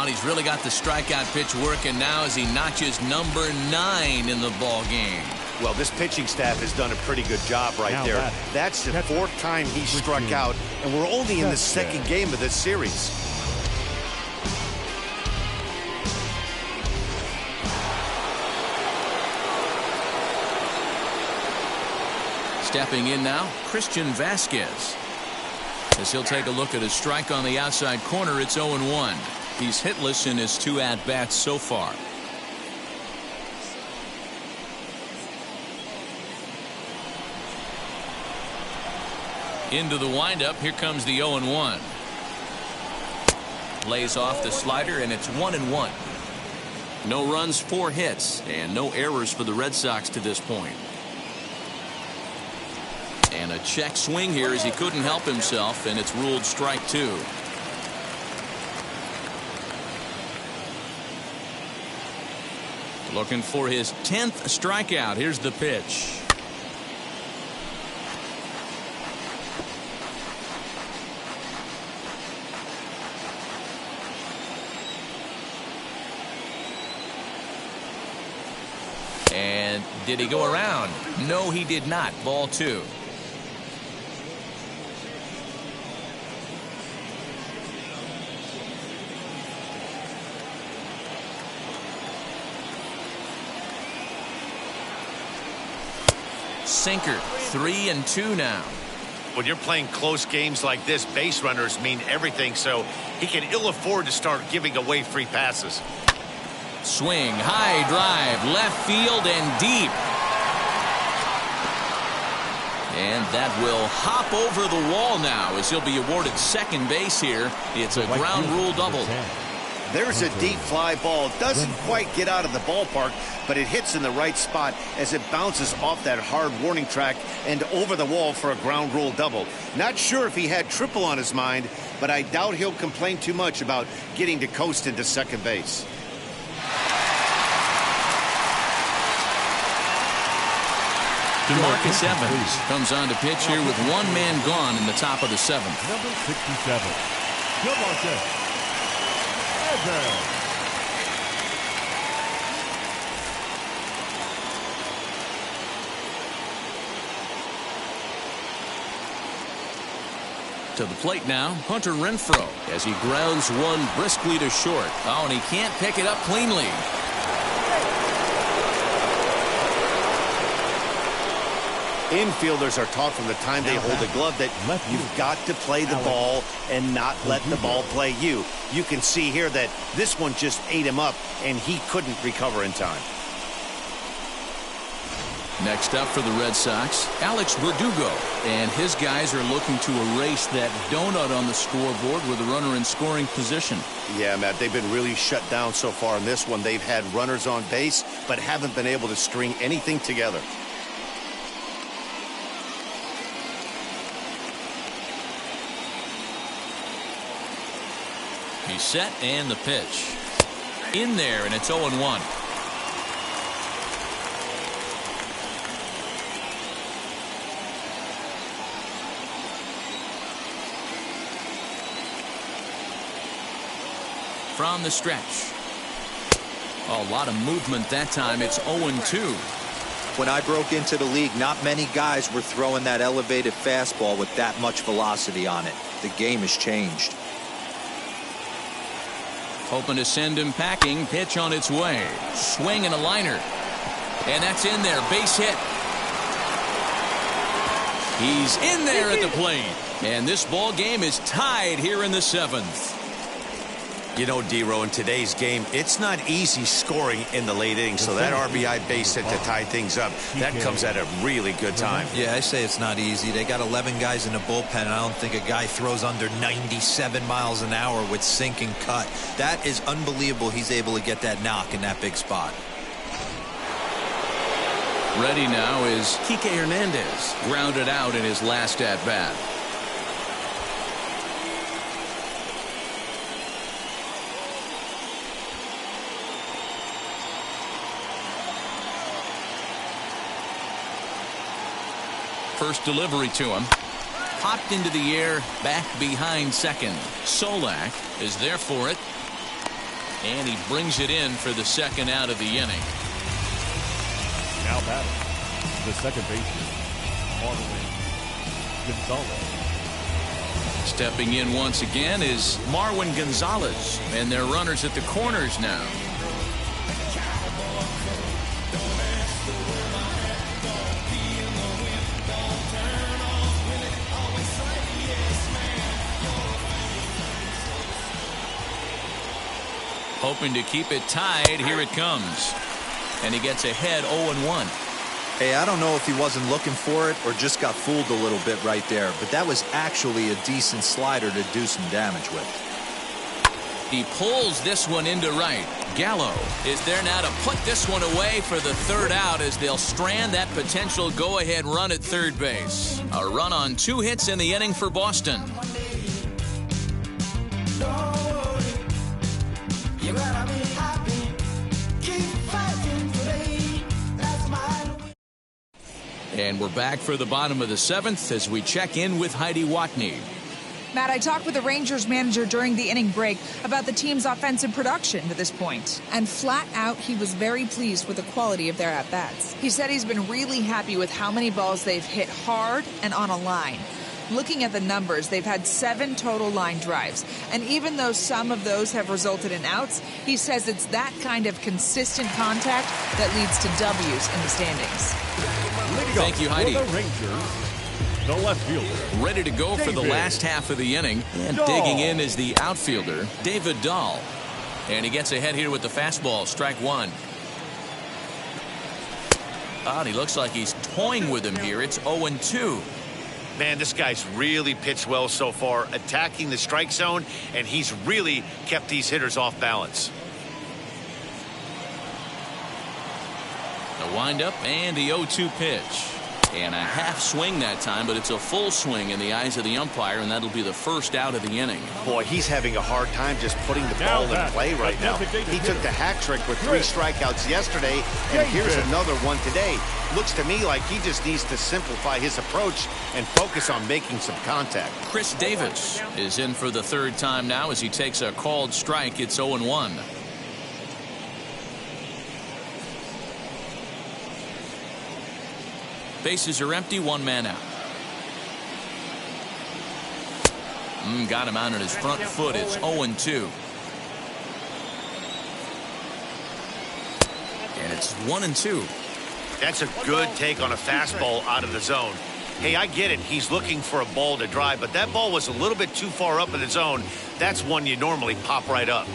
He's really got the strikeout pitch working now as he notches number 9 in the ball game. Well, this pitching staff has done a pretty good job right there. That's the 4th time he struck out, and we're only in the 2nd game of this series. Stepping in now, Christian Vasquez. As he'll take a look at a strike on the outside corner, it's 0-1. He's hitless in his 2 at-bats so far. Into the windup, here comes the 0-1. Lays off the slider, and it's 1-1. No runs, 4 hits, and no errors for the Red Sox to this point. And a check swing here as he couldn't help himself, and it's ruled strike 2. Looking for his 10th strikeout. Here's the pitch. And did he go around? No, he did not. Ball 2. Sinker, 3-2 now. When you're playing close games like this, base runners mean everything, so he can ill afford to start giving away free passes. Swing, high drive, left field and deep. And that will hop over the wall now as he'll be awarded second base here. It's a ground rule double. There's a deep fly ball. Doesn't quite get out of the ballpark, but it hits in the right spot as it bounces off that hard warning track and over the wall for a ground rule double. Not sure if he had triple on his mind, but I doubt he'll complain too much about getting to coast into second base. DeMarcus Evans comes on to pitch here with 1 man gone in the top of the 7th. Number 67, DeMarcus Evans. To the plate now, Hunter Renfroe as he grounds one briskly to short. Oh, and he can't pick it up cleanly. Infielders are taught from the time they hold the glove that you've got to play the ball and not let the ball play you. You can see here that this one just ate him up, and he couldn't recover in time. Next up for the Red Sox, Alex Verdugo. And his guys are looking to erase that donut on the scoreboard with a runner in scoring position. Yeah, Matt, they've been really shut down so far in this one. They've had runners on base, but haven't been able to string anything together. He's set, and the pitch. In there, and it's 0-1. From the stretch. A lot of movement that time. It's 0-2. When I broke into the league, not many guys were throwing that elevated fastball with that much velocity on it. The game has changed. Hoping to send him packing. Pitch on its way. Swing and a liner. And that's in there. Base hit. He's in there at the plate. And this ball game is tied here in the 7th. You know, D-Row, in today's game, it's not easy scoring in the late innings, so that RBI base hit to tie things up, that comes at a really good time. Yeah, I say it's not easy. They got 11 guys in the bullpen, and I don't think a guy throws under 97 miles an hour with sink and cut. That is unbelievable he's able to get that knock in that big spot. Ready now is Kike Hernandez, grounded out in his last at-bat. First delivery to him. Popped into the air, back behind second. Solak is there for it. And he brings it in for the second out of the inning. Now batting, the second baseman, Marwin Gonzalez. Stepping in once again is Marwin Gonzalez. And they're runners at the corners now. Hoping to keep it tied. Here it comes. And he gets ahead 0-1. Hey, I don't know if he wasn't looking for it or just got fooled a little bit right there, but that was actually a decent slider to do some damage with. He pulls this one into right. Gallo is there now to put this one away for the third out as they'll strand that potential go-ahead run at third base. A run on 2 hits in the inning for Boston. And we're back for the bottom of the 7th as we check in with Heidi Watney. Matt, I talked with the Rangers manager during the inning break about the team's offensive production to this point. And flat out, he was very pleased with the quality of their at-bats. He said he's been really happy with how many balls they've hit hard and on a line. Looking at the numbers, they've had 7 total line drives. And even though some of those have resulted in outs, he says it's that kind of consistent contact that leads to W's in the standings. Thank you, Heidi. For the Rangers, the left fielder. Ready to go for the last half of the inning. And digging in is the outfielder, David Dahl. And he gets ahead here with the fastball, strike 1. And he looks like he's toying with him here. It's 0-2. Man, this guy's really pitched well so far, attacking the strike zone, and he's really kept these hitters off balance. The windup and the 0-2 pitch. And a half swing that time, but it's a full swing in the eyes of the umpire, and that'll be the first out of the inning. Boy, he's having a hard time just putting the ball in play right now. He took the hat trick with 3 strikeouts yesterday, and here's another one today. Looks to me like he just needs to simplify his approach and focus on making some contact. Chris Davis is in for the 3rd time now as he takes a called strike. It's 0-1. Bases are empty, 1 man out. Got him out on his front foot. It's 0-2. And it's 1-2. That's a good take on a fastball out of the zone. Hey, I get it. He's looking for a ball to drive, but that ball was a little bit too far up in the zone. That's one you normally pop right up.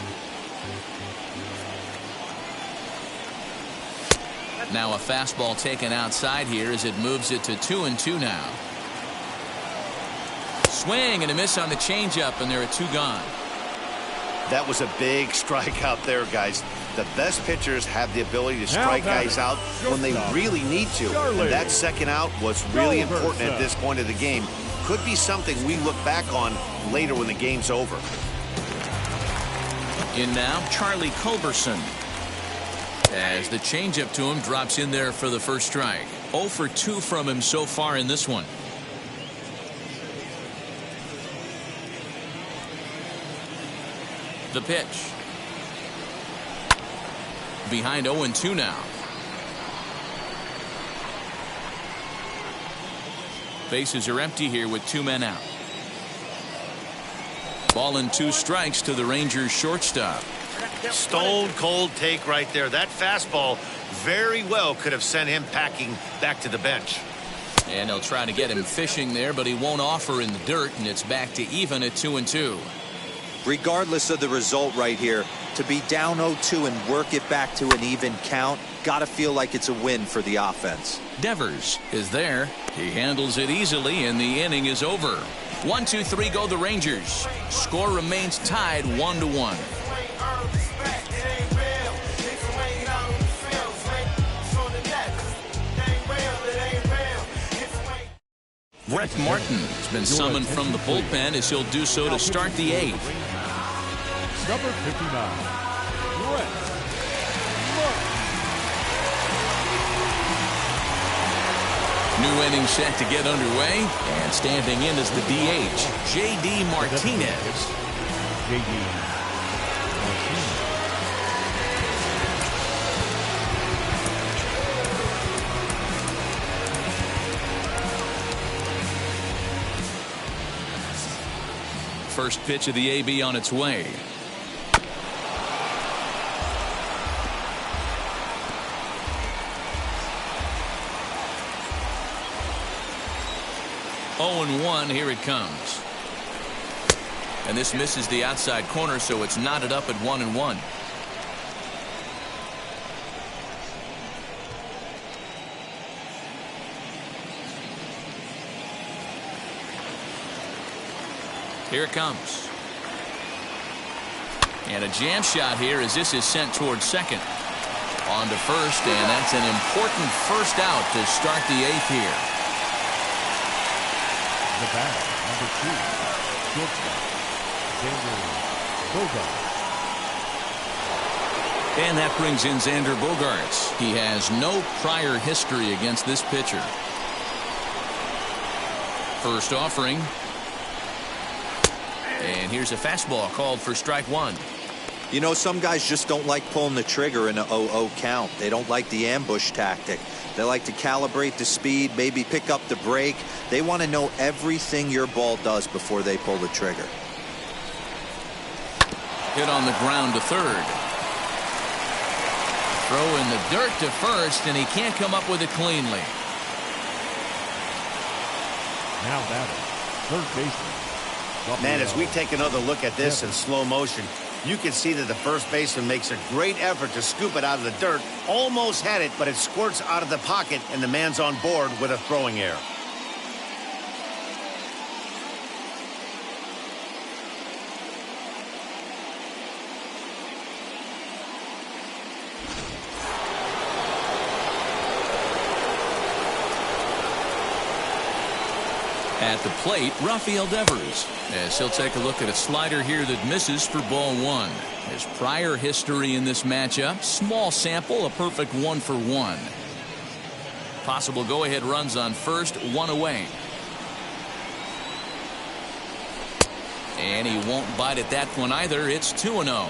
Now a fastball taken outside here as it moves it to 2-2 now. Swing and a miss on the changeup, and there are 2 gone. That was a big strike out there, guys. The best pitchers have the ability to strike guys out when they really need to. And that second out was really important at this point of the game. Could be something we look back on later when the game's over. In now, Charlie Culberson. As the changeup to him drops in there for the first strike. 0 for 2 from him so far in this one. The pitch. Behind 0-2 now. Bases are empty here with 2 men out. Ball and 2 strikes to the Rangers shortstop. Stone cold take right there. That fastball very well could have sent him packing back to the bench. And they'll try to get him fishing there, but he won't offer in the dirt, and it's back to even at 2-2. Regardless of the result right here, to be down 0-2 and work it back to an even count, gotta feel like it's a win for the offense. Devers is there. He handles it easily, and the inning is over. 1-2-3 go the Rangers. Score remains tied 1-1. Brett Martin has been summoned from the bullpen as he'll do so to start the 8th. Number 59, Brett Martin. New inning set to get underway, and standing in is the DH, J.D. Martinez. J.D. Martinez. First pitch of the AB on its way. Oh, 0-1, here it comes. And this misses the outside corner, so it's knotted up at 1-1. Here it comes. And a jam shot here as this is sent towards second. On to first, and that's an important first out to start the 8th here. The batter, number 2, shortstop, Xander Bogaerts. And that brings in Xander Bogaerts. He has no prior history against this pitcher. First offering. And here's a fastball called for strike 1. You know, some guys just don't like pulling the trigger in a 0-0 count. They don't like the ambush tactic. They like to calibrate the speed, maybe pick up the break. They want to know everything your ball does before they pull the trigger. Hit on the ground to third. Throw in the dirt to first, and he can't come up with it cleanly. Now batting, third baseman. Man, as we take another look at this in slow motion, you can see that the first baseman makes a great effort to scoop it out of the dirt. Almost had it, but it squirts out of the pocket, and the man's on board with a throwing error. At the plate, Rafael Devers, as he'll take a look at a slider here that misses for ball 1. His prior history in this matchup, small sample, a perfect 1 for 1. Possible go-ahead runs on first, 1 away. And he won't bite at that one either. It's 2-0.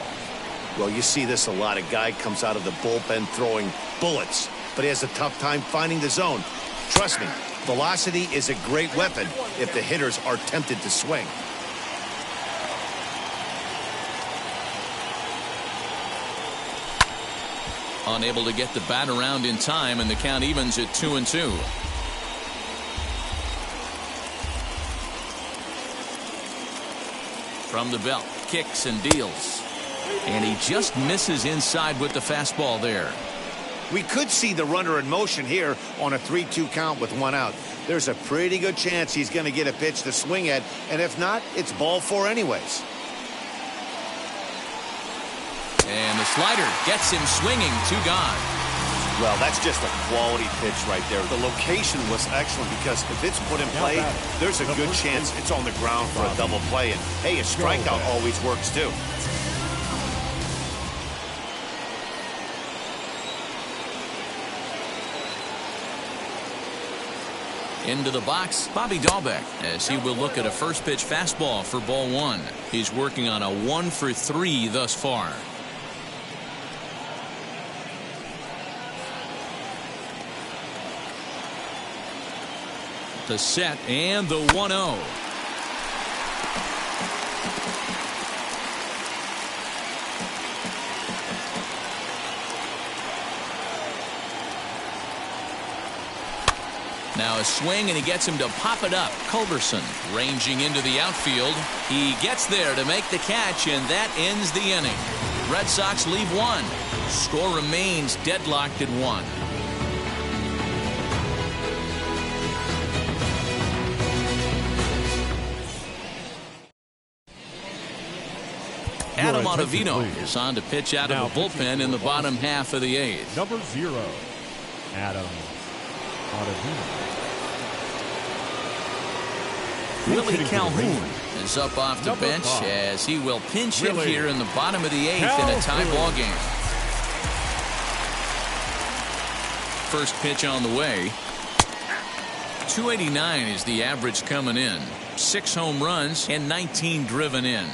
Well, you see this a lot. A guy comes out of the bullpen throwing bullets, but he has a tough time finding the zone. Trust me, velocity is a great weapon if the hitters are tempted to swing. Unable to get the bat around in time, and the count evens at 2-2. From the belt, kicks and deals. And he just misses inside with the fastball there. We could see the runner in motion here on a 3-2 count with 1 out. There's a pretty good chance he's going to get a pitch to swing at, and if not, it's ball 4 anyways. And the slider gets him swinging, 2 gone. Well, that's just a quality pitch right there. The location was excellent because if it's put in play, there's a good chance it's on the ground for a double play. And hey, a strikeout always works too. Into the box, Bobby Dahlbeck, as he will look at a first pitch fastball for ball 1. He's working on a 1 for 3 thus far. The set and the 1-0. Now a swing, and he gets him to pop it up. Culberson ranging into the outfield. He gets there to make the catch, and that ends the inning. Red Sox leave 1. Score remains deadlocked at 1. Adam Ottavino is on to pitch out of the bullpen in the bottom half of the 8th. Number 0, Adam Ottavino. Willie Calhoun is up off the bench as he will pinch hit here in the bottom of the 8th in a tie ball game. First pitch on the way. 289 is the average coming in. 6 home runs and 19 driven in.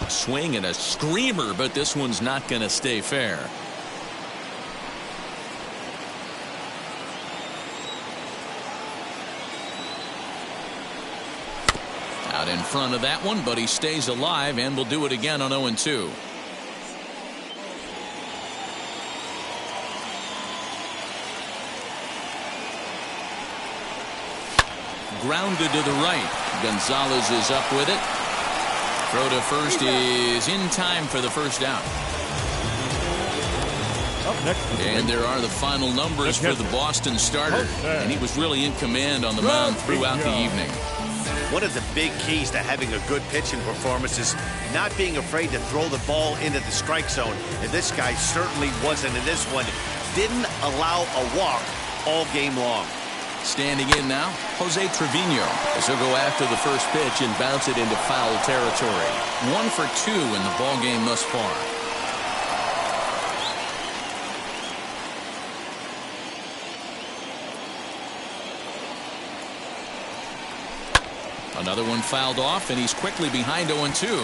Swing and a screamer, but this one's not going to stay fair. Out in front of that one, but he stays alive and will do it again on 0-2. Grounded to the right. Gonzalez is up with it. Throw to first is in time for the first out. Up next for the And Rangers. there are the final numbers for the Boston starter. And he was really in command on the mound throughout the evening. One of the big keys to having a good pitching performance is not being afraid to throw the ball into the strike zone. And this guy certainly wasn't in this one. Didn't allow a walk all game long. Standing in now, Jose Trevino, as he'll go after the first pitch and bounce it into foul territory. 1 for 2 in the ball game thus far. Another one fouled off, and he's quickly behind 0-2.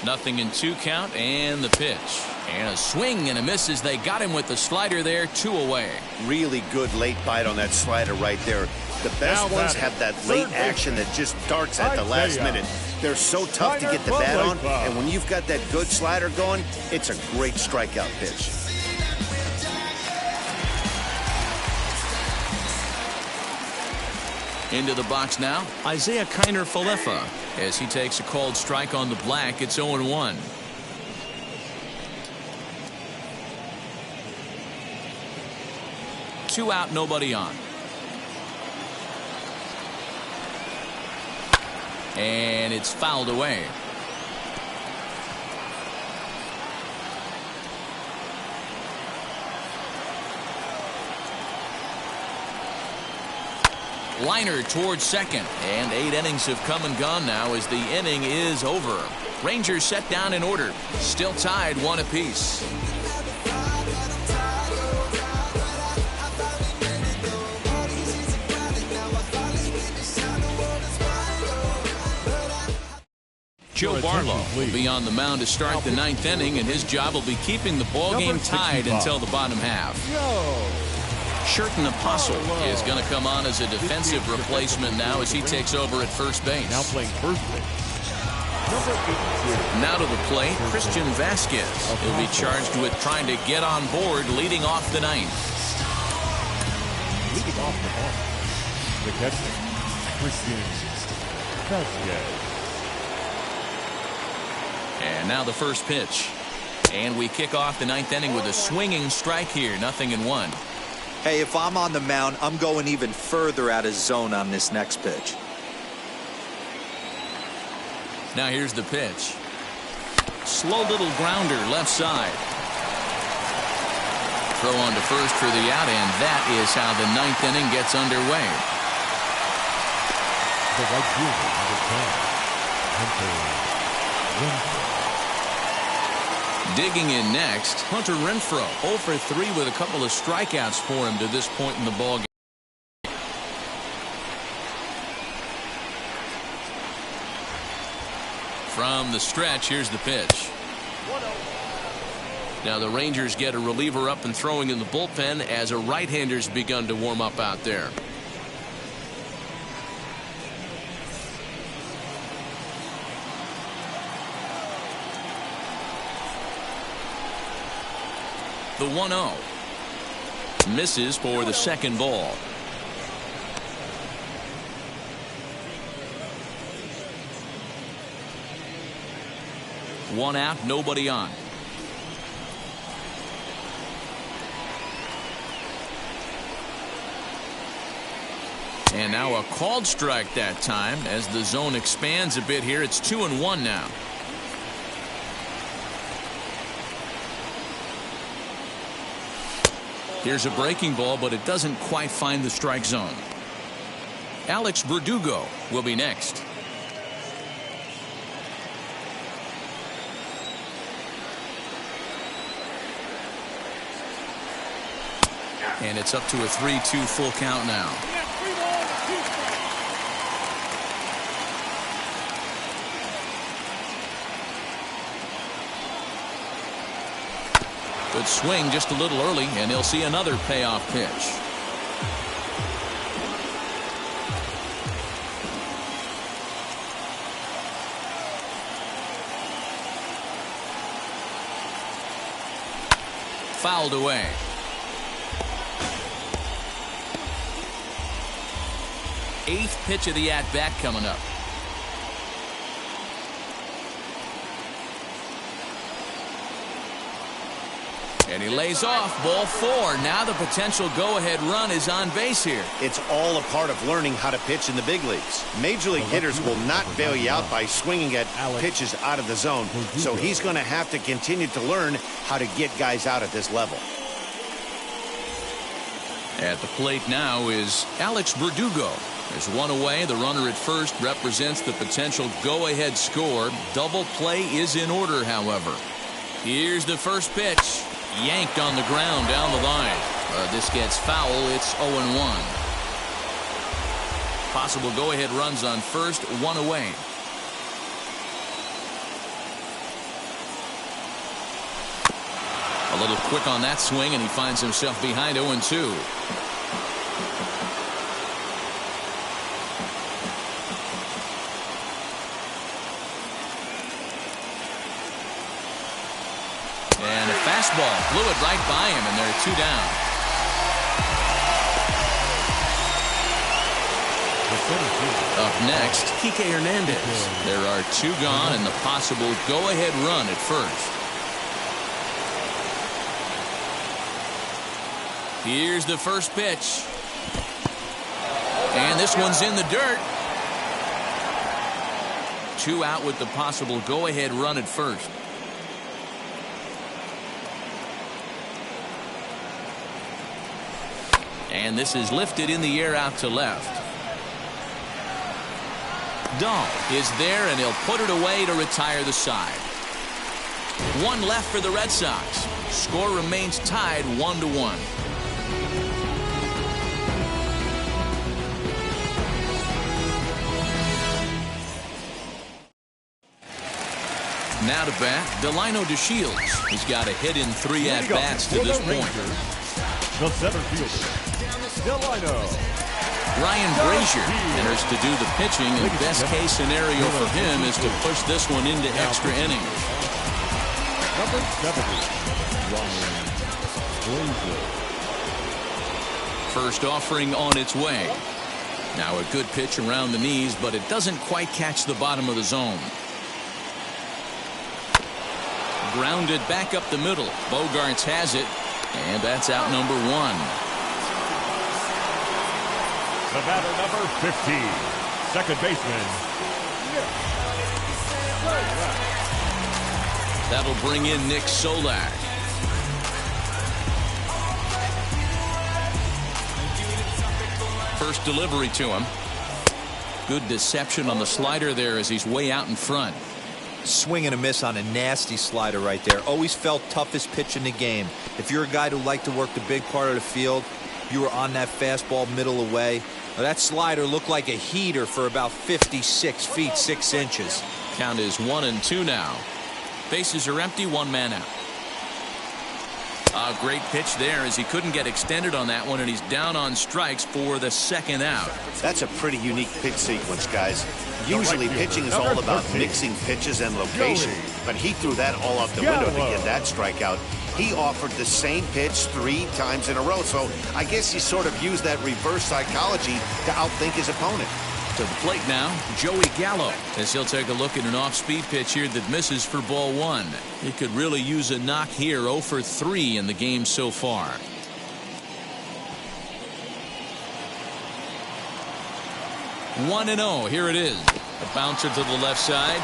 Nothing in 2 count, and the pitch. And a swing and a miss as they got him with the slider there, 2 away. Really good late bite on that slider right there. The best ones have that late action that just darts at the last minute. They're so tough to get the bat on, and when you've got that good slider going, it's a great strikeout pitch. Into the box now, Isaiah Kiner-Falefa. As he takes a called strike on the black, it's 0-1. Two out, nobody on. And it's fouled away. Liner towards second, and 8 innings have come and gone now as the inning is over. Rangers set down in order, still tied 1 apiece. Joe Barlow will be on the mound to start the 9th inning, and his job will be keeping the ball game tied until the bottom half. Sherton Apostle is going to come on as a defensive replacement now as he takes over at first base. Now playing first base. Number 82. Now to the plate, Christian Vasquez. He'll be charged with trying to get on board leading off the 9th. Leading off the ball. The catcher, Christian Vasquez. And now the first pitch. And we kick off the 9th inning with a swinging strike here, 0-1. Hey, if I'm on the mound, I'm going even further out of zone on this next pitch. Now here's the pitch. Slow little grounder left side. Throw on to first for the out, and that is how the 9th inning gets underway. The right fielder, number 10, Hunter Renfroe. Digging in next, Hunter Renfroe, 0 for 3 with a couple of strikeouts for him to this point in the ballgame. From the stretch, here's the pitch. Now the Rangers get a reliever up and throwing in the bullpen as a right-hander's begun to warm up out there. The 1-0 misses for the second ball. One out, nobody on. And now a called strike that time as the zone expands a bit here. It's 2-1 now. Here's a breaking ball, but it doesn't quite find the strike zone. Alex Verdugo will be next. And it's up to a 3-2 full count now. Good swing just a little early, and he'll see another payoff pitch. Fouled away. Eighth pitch of the at-bat coming up. And he lays off. Ball 4. Now the potential go-ahead run is on base here. It's all a part of learning how to pitch in the big leagues. Major league hitters will not bail you out by swinging at pitches out of the zone. So he's going to have to continue to learn how to get guys out at this level. At the plate now is Alex Verdugo. There's one away. The runner at first represents the potential go-ahead score. Double play is in order, however. Here's the first pitch. Yanked on the ground down the line. This gets foul. It's 0-1. Possible go-ahead runs on first, one away. A little quick on that swing, and he finds himself behind 0-2. And a fastball flew it right by him, and there are 2 down. Up next, Kike Hernandez. There are 2 gone, and the possible go-ahead run at first. Here's the first pitch. And this one's in the dirt. 2 out with the possible go-ahead run at first. And this is lifted in the air out to left. Dahl is there, and he'll put it away to retire the side. 1 left for the Red Sox. Score remains tied 1-1. Now to bat, Delino DeShields. He's got a hit in 3 at-bats to this point. The center fielder, Delino. Ryan Brazier enters to do the pitching, and best case scenario for him is to push this one into extra innings. Number 70, Ryan Brazier. First offering on its way. Now a good pitch around the knees, but it doesn't quite catch the bottom of the zone. Grounded back up the middle. Bogarts has it, and that's out number 1. The batter, number 15, second baseman, That'll bring in Nick Solak. First delivery to him. Good deception on the slider there as he's way out in front. Swing and a miss on a nasty slider right there. Always felt toughest pitch in the game. If you're a guy who liked to work the big part of the field, you were on that fastball middle away. Well, that slider looked like a heater for about 56 feet 6 inches. Count is 1-2 now. Bases are empty, 1 man out. A great pitch there as he couldn't get extended on that one, and he's down on strikes for the second out. That's a pretty unique pitch sequence, guys. Usually pitching is all about mixing pitches and location, but he threw that all out the window to get that strikeout. He offered the same pitch 3 times in a row, so I guess he sort of used that reverse psychology to outthink his opponent. To the plate now, Joey Gallo, as he'll take a look at an off-speed pitch here that misses for ball 1. He could really use a knock here. 0 for 3 in the game so far. One and 0. Here it is. A bouncer to the left side.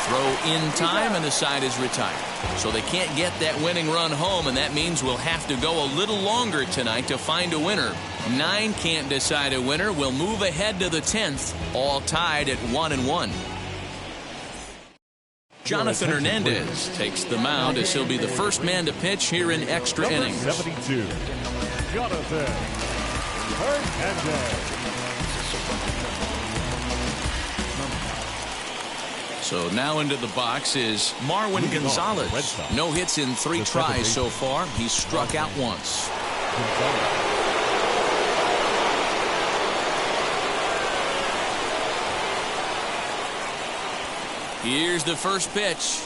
Throw in time, and the side is retired. So they can't get that winning run home, and that means we'll have to go a little longer tonight to find a winner. 9 can't decide a winner. We'll move ahead to the 10th, all tied at 1-1. Jonathan Hernandez takes the mound as he'll be the first man to pitch here in extra innings. 72, Jonathan Hernandez. So now into the box is Marwin Gonzalez. No hits in 3 tries so far. He's struck out once. Here's the first pitch.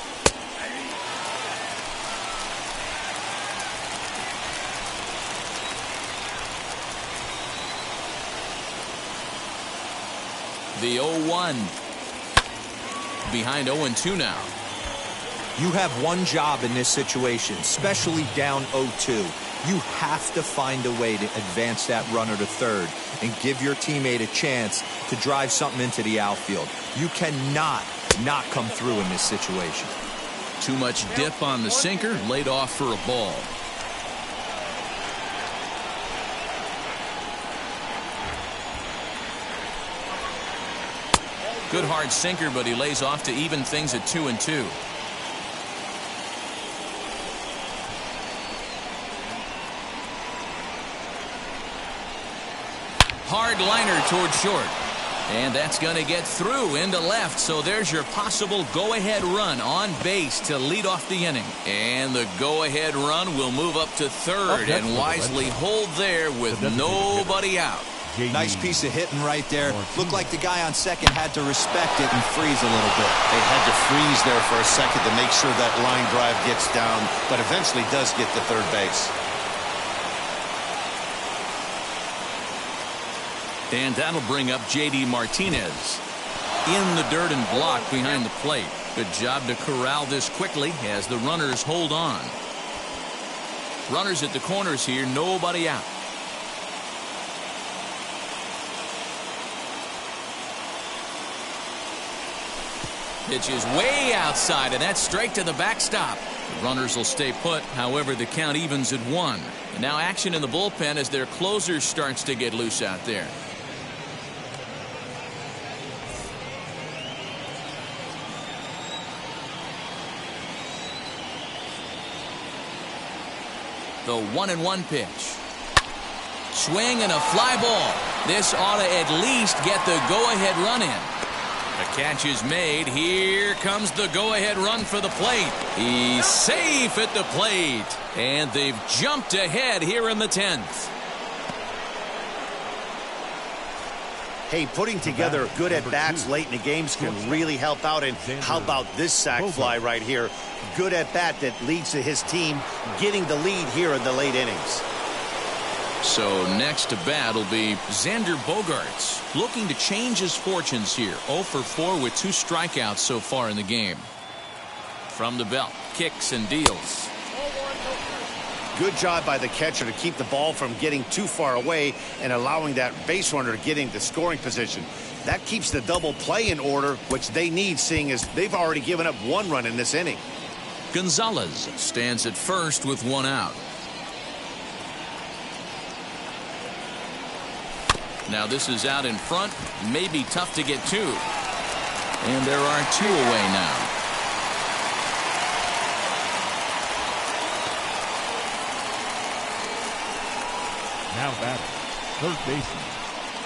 The 0-1. Behind 0-2 now. You have one job in this situation, especially down 0-2. You have to find a way to advance that runner to third and give your teammate a chance to drive something into the outfield. You cannot not come through in this situation. Too much dip on the sinker, laid off for a ball. Good hard sinker, but he lays off to even things at 2-2. Hard liner toward short. And that's going to get through into left. So there's your possible go-ahead run on base to lead off the inning. And the go-ahead run will move up to third and wisely hold there with nobody out. Nice piece of hitting right there. Looked like the guy on second had to respect it and freeze a little bit. They had to freeze there for a second to make sure that line drive gets down, but eventually does get to third base. And that'll bring up J.D. Martinez in the dirt and block behind the plate. Good job to corral this quickly as the runners hold on. Runners at the corners here, nobody out. Pitch is way outside, and that's straight to the backstop. The runners will stay put. However, the count evens at 1. And now action in the bullpen as their closer starts to get loose out there. The 1-1 pitch. Swing and a fly ball. This ought to at least get the go-ahead run in. The catch is made. Here comes the go-ahead run for the plate. He's safe at the plate. And they've jumped ahead here in the 10th. Hey, putting together good at-bats late in the games can really help out. And how about this sac fly right here? Good at-bat that leads to his team getting the lead here in the late innings. So next to bat will be Xander Bogaerts, looking to change his fortunes here. 0 for 4 with 2 strikeouts so far in the game. From the belt, kicks and deals. Good job by the catcher to keep the ball from getting too far away and allowing that base runner to get into scoring position. That keeps the double play in order, which they need, seeing as they've already given up 1 run in this inning. Gonzalez stands at first with 1 out. Now this is out in front, may be tough to get to. And there are 2 away now. Now batting, third baseman.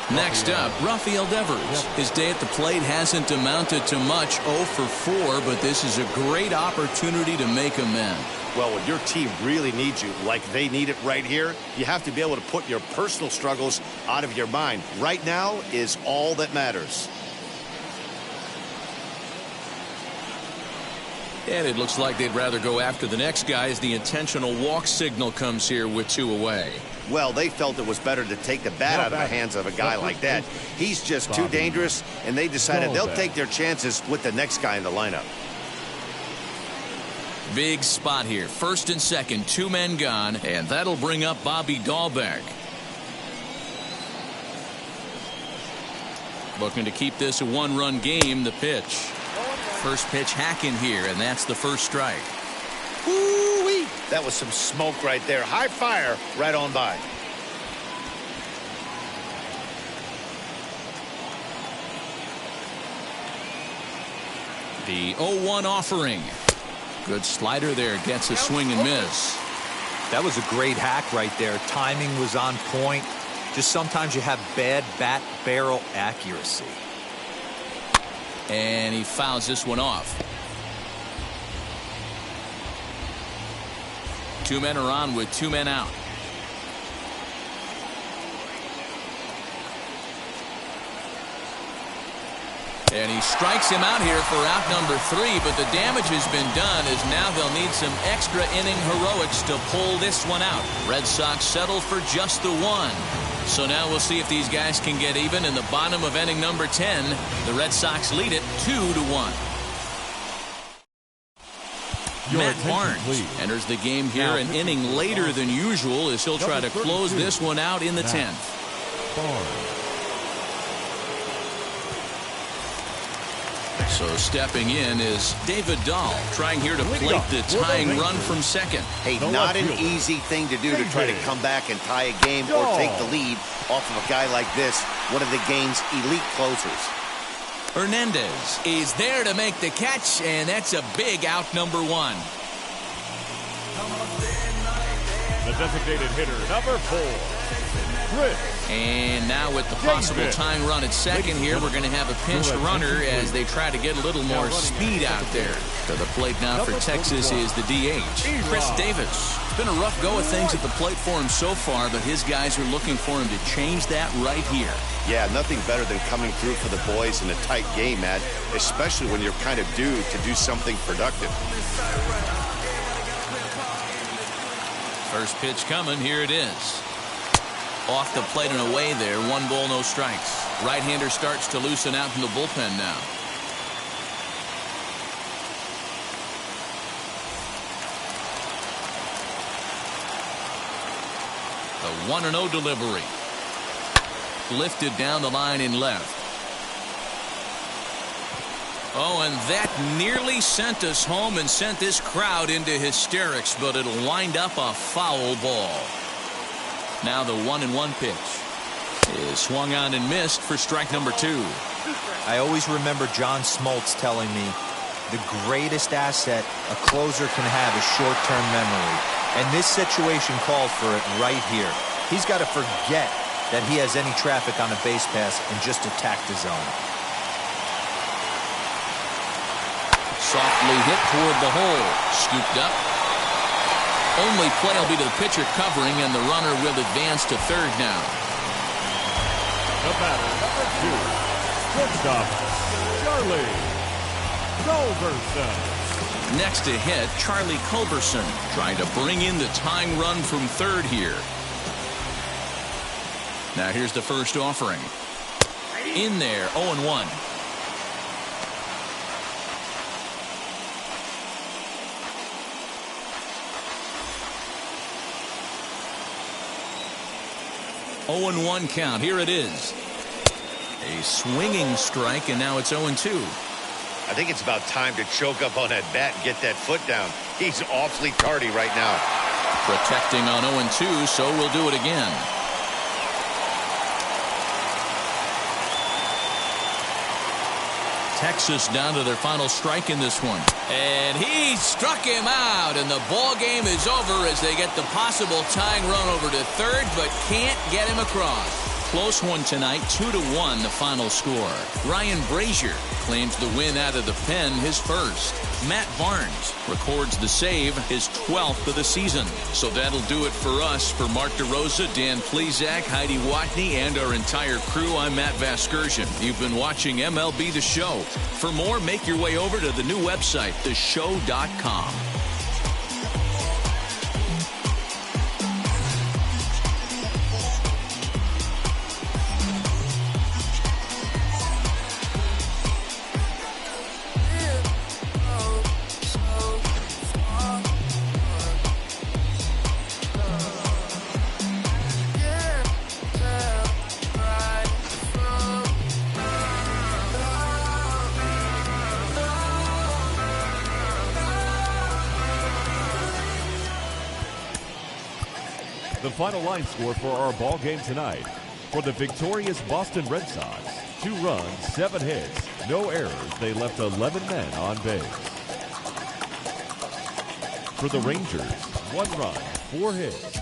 Next up, Rafael Devers. His day at the plate hasn't amounted to much, 0 for 4, but this is a great opportunity to make amends. Well, when your team really needs you, like they need it right here, you have to be able to put your personal struggles out of your mind. Right now is all that matters. And it looks like they'd rather go after the next guy as the intentional walk signal comes here with 2 away. Well, they felt it was better to take the bat out of the hands of a guy like that. He's just too dangerous, and they decided they'll take their chances with the next guy in the lineup. Big spot here. First and second, 2 men gone, and that'll bring up Bobby Dahlbeck. Looking to keep this a 1-run game. The pitch. First pitch hacking here, and that's the first strike. Woo-wee. That was some smoke right there. High fire right on by. The 0-1 offering. Good slider there. Gets a swing and miss. That was a great hack right there. Timing was on point. Just sometimes you have bad bat barrel accuracy. And he fouls this one off. 2 men are on with 2 men out. And he strikes him out here for out number 3, but the damage has been done as now they'll need some extra inning heroics to pull this one out. Red Sox settle for just the 1. So now we'll see if these guys can get even in the bottom of inning number 10. The Red Sox lead it 2-1. Your Matt attention, Barnes please. enters the game here an inning later than usual as he'll try to close this one out in the 10th. Barnes. So stepping in is David Dahl, trying here to plate the tying run from second. Hey, not an easy thing to do to try to come back and tie a game or take the lead off of a guy like this, one of the game's elite closers. Hernandez is there to make the catch, and that's a big out, number 1. The designated hitter, number 4. Chris. And now with the possible tying run at second here, we're going to have a pinch runner as they try to get a little more speed out there. To the plate now for Texas is the DH, Chris Davis. It's been a rough go of things at the plate for him so far, but his guys are looking for him to change that right here. Yeah, nothing better than coming through for the boys in a tight game, Matt, especially when you're kind of due to do something productive. First pitch coming, here it is. Off the plate and away there, 1 ball, no strikes. Right-hander starts to loosen out in the bullpen now. The 1-0 delivery. Lifted down the line in left. Oh, and that nearly sent us home and sent this crowd into hysterics, but it'll wind up a foul ball. Now the 1-1 pitch is swung on and missed for strike number 2. I always remember John Smoltz telling me the greatest asset a closer can have is short-term memory. And this situation called for it right here. He's got to forget that he has any traffic on a base pass and just attack the zone. Softly hit toward the hole. Scooped up. Only play will be to the pitcher covering, and the runner will advance to third now. The batter, number 2, shortstop, Charlie Culberson. Next to hit, Charlie Culberson, trying to bring in the tying run from third here. Now here's the first offering. In there, 0-1. (0-1) count. Here it is. A swinging strike, and now it's 0-2. I think it's about time to choke up on that bat and get that foot down. He's awfully tardy right now. Protecting on 0-2, so we'll do it again. Texas down to their final strike in this one. And he struck him out, and the ball game is over as they get the possible tying run over to third, but can't get him across. Close one tonight, 2-1 the final score. Ryan Brazier claims the win out of the pen, his first. Matt Barnes records the save, his 12th of the season. So that'll do it for us. For Mark DeRosa, Dan Plesac, Heidi Watney, and our entire crew, I'm Matt Vasgersian. You've been watching MLB The Show. For more, make your way over to the new website, theshow.com. The final line score for our ball game tonight. For the victorious Boston Red Sox, 2 runs, 7 hits, no errors. They left 11 men on base. For the Rangers, 1 run, 4 hits,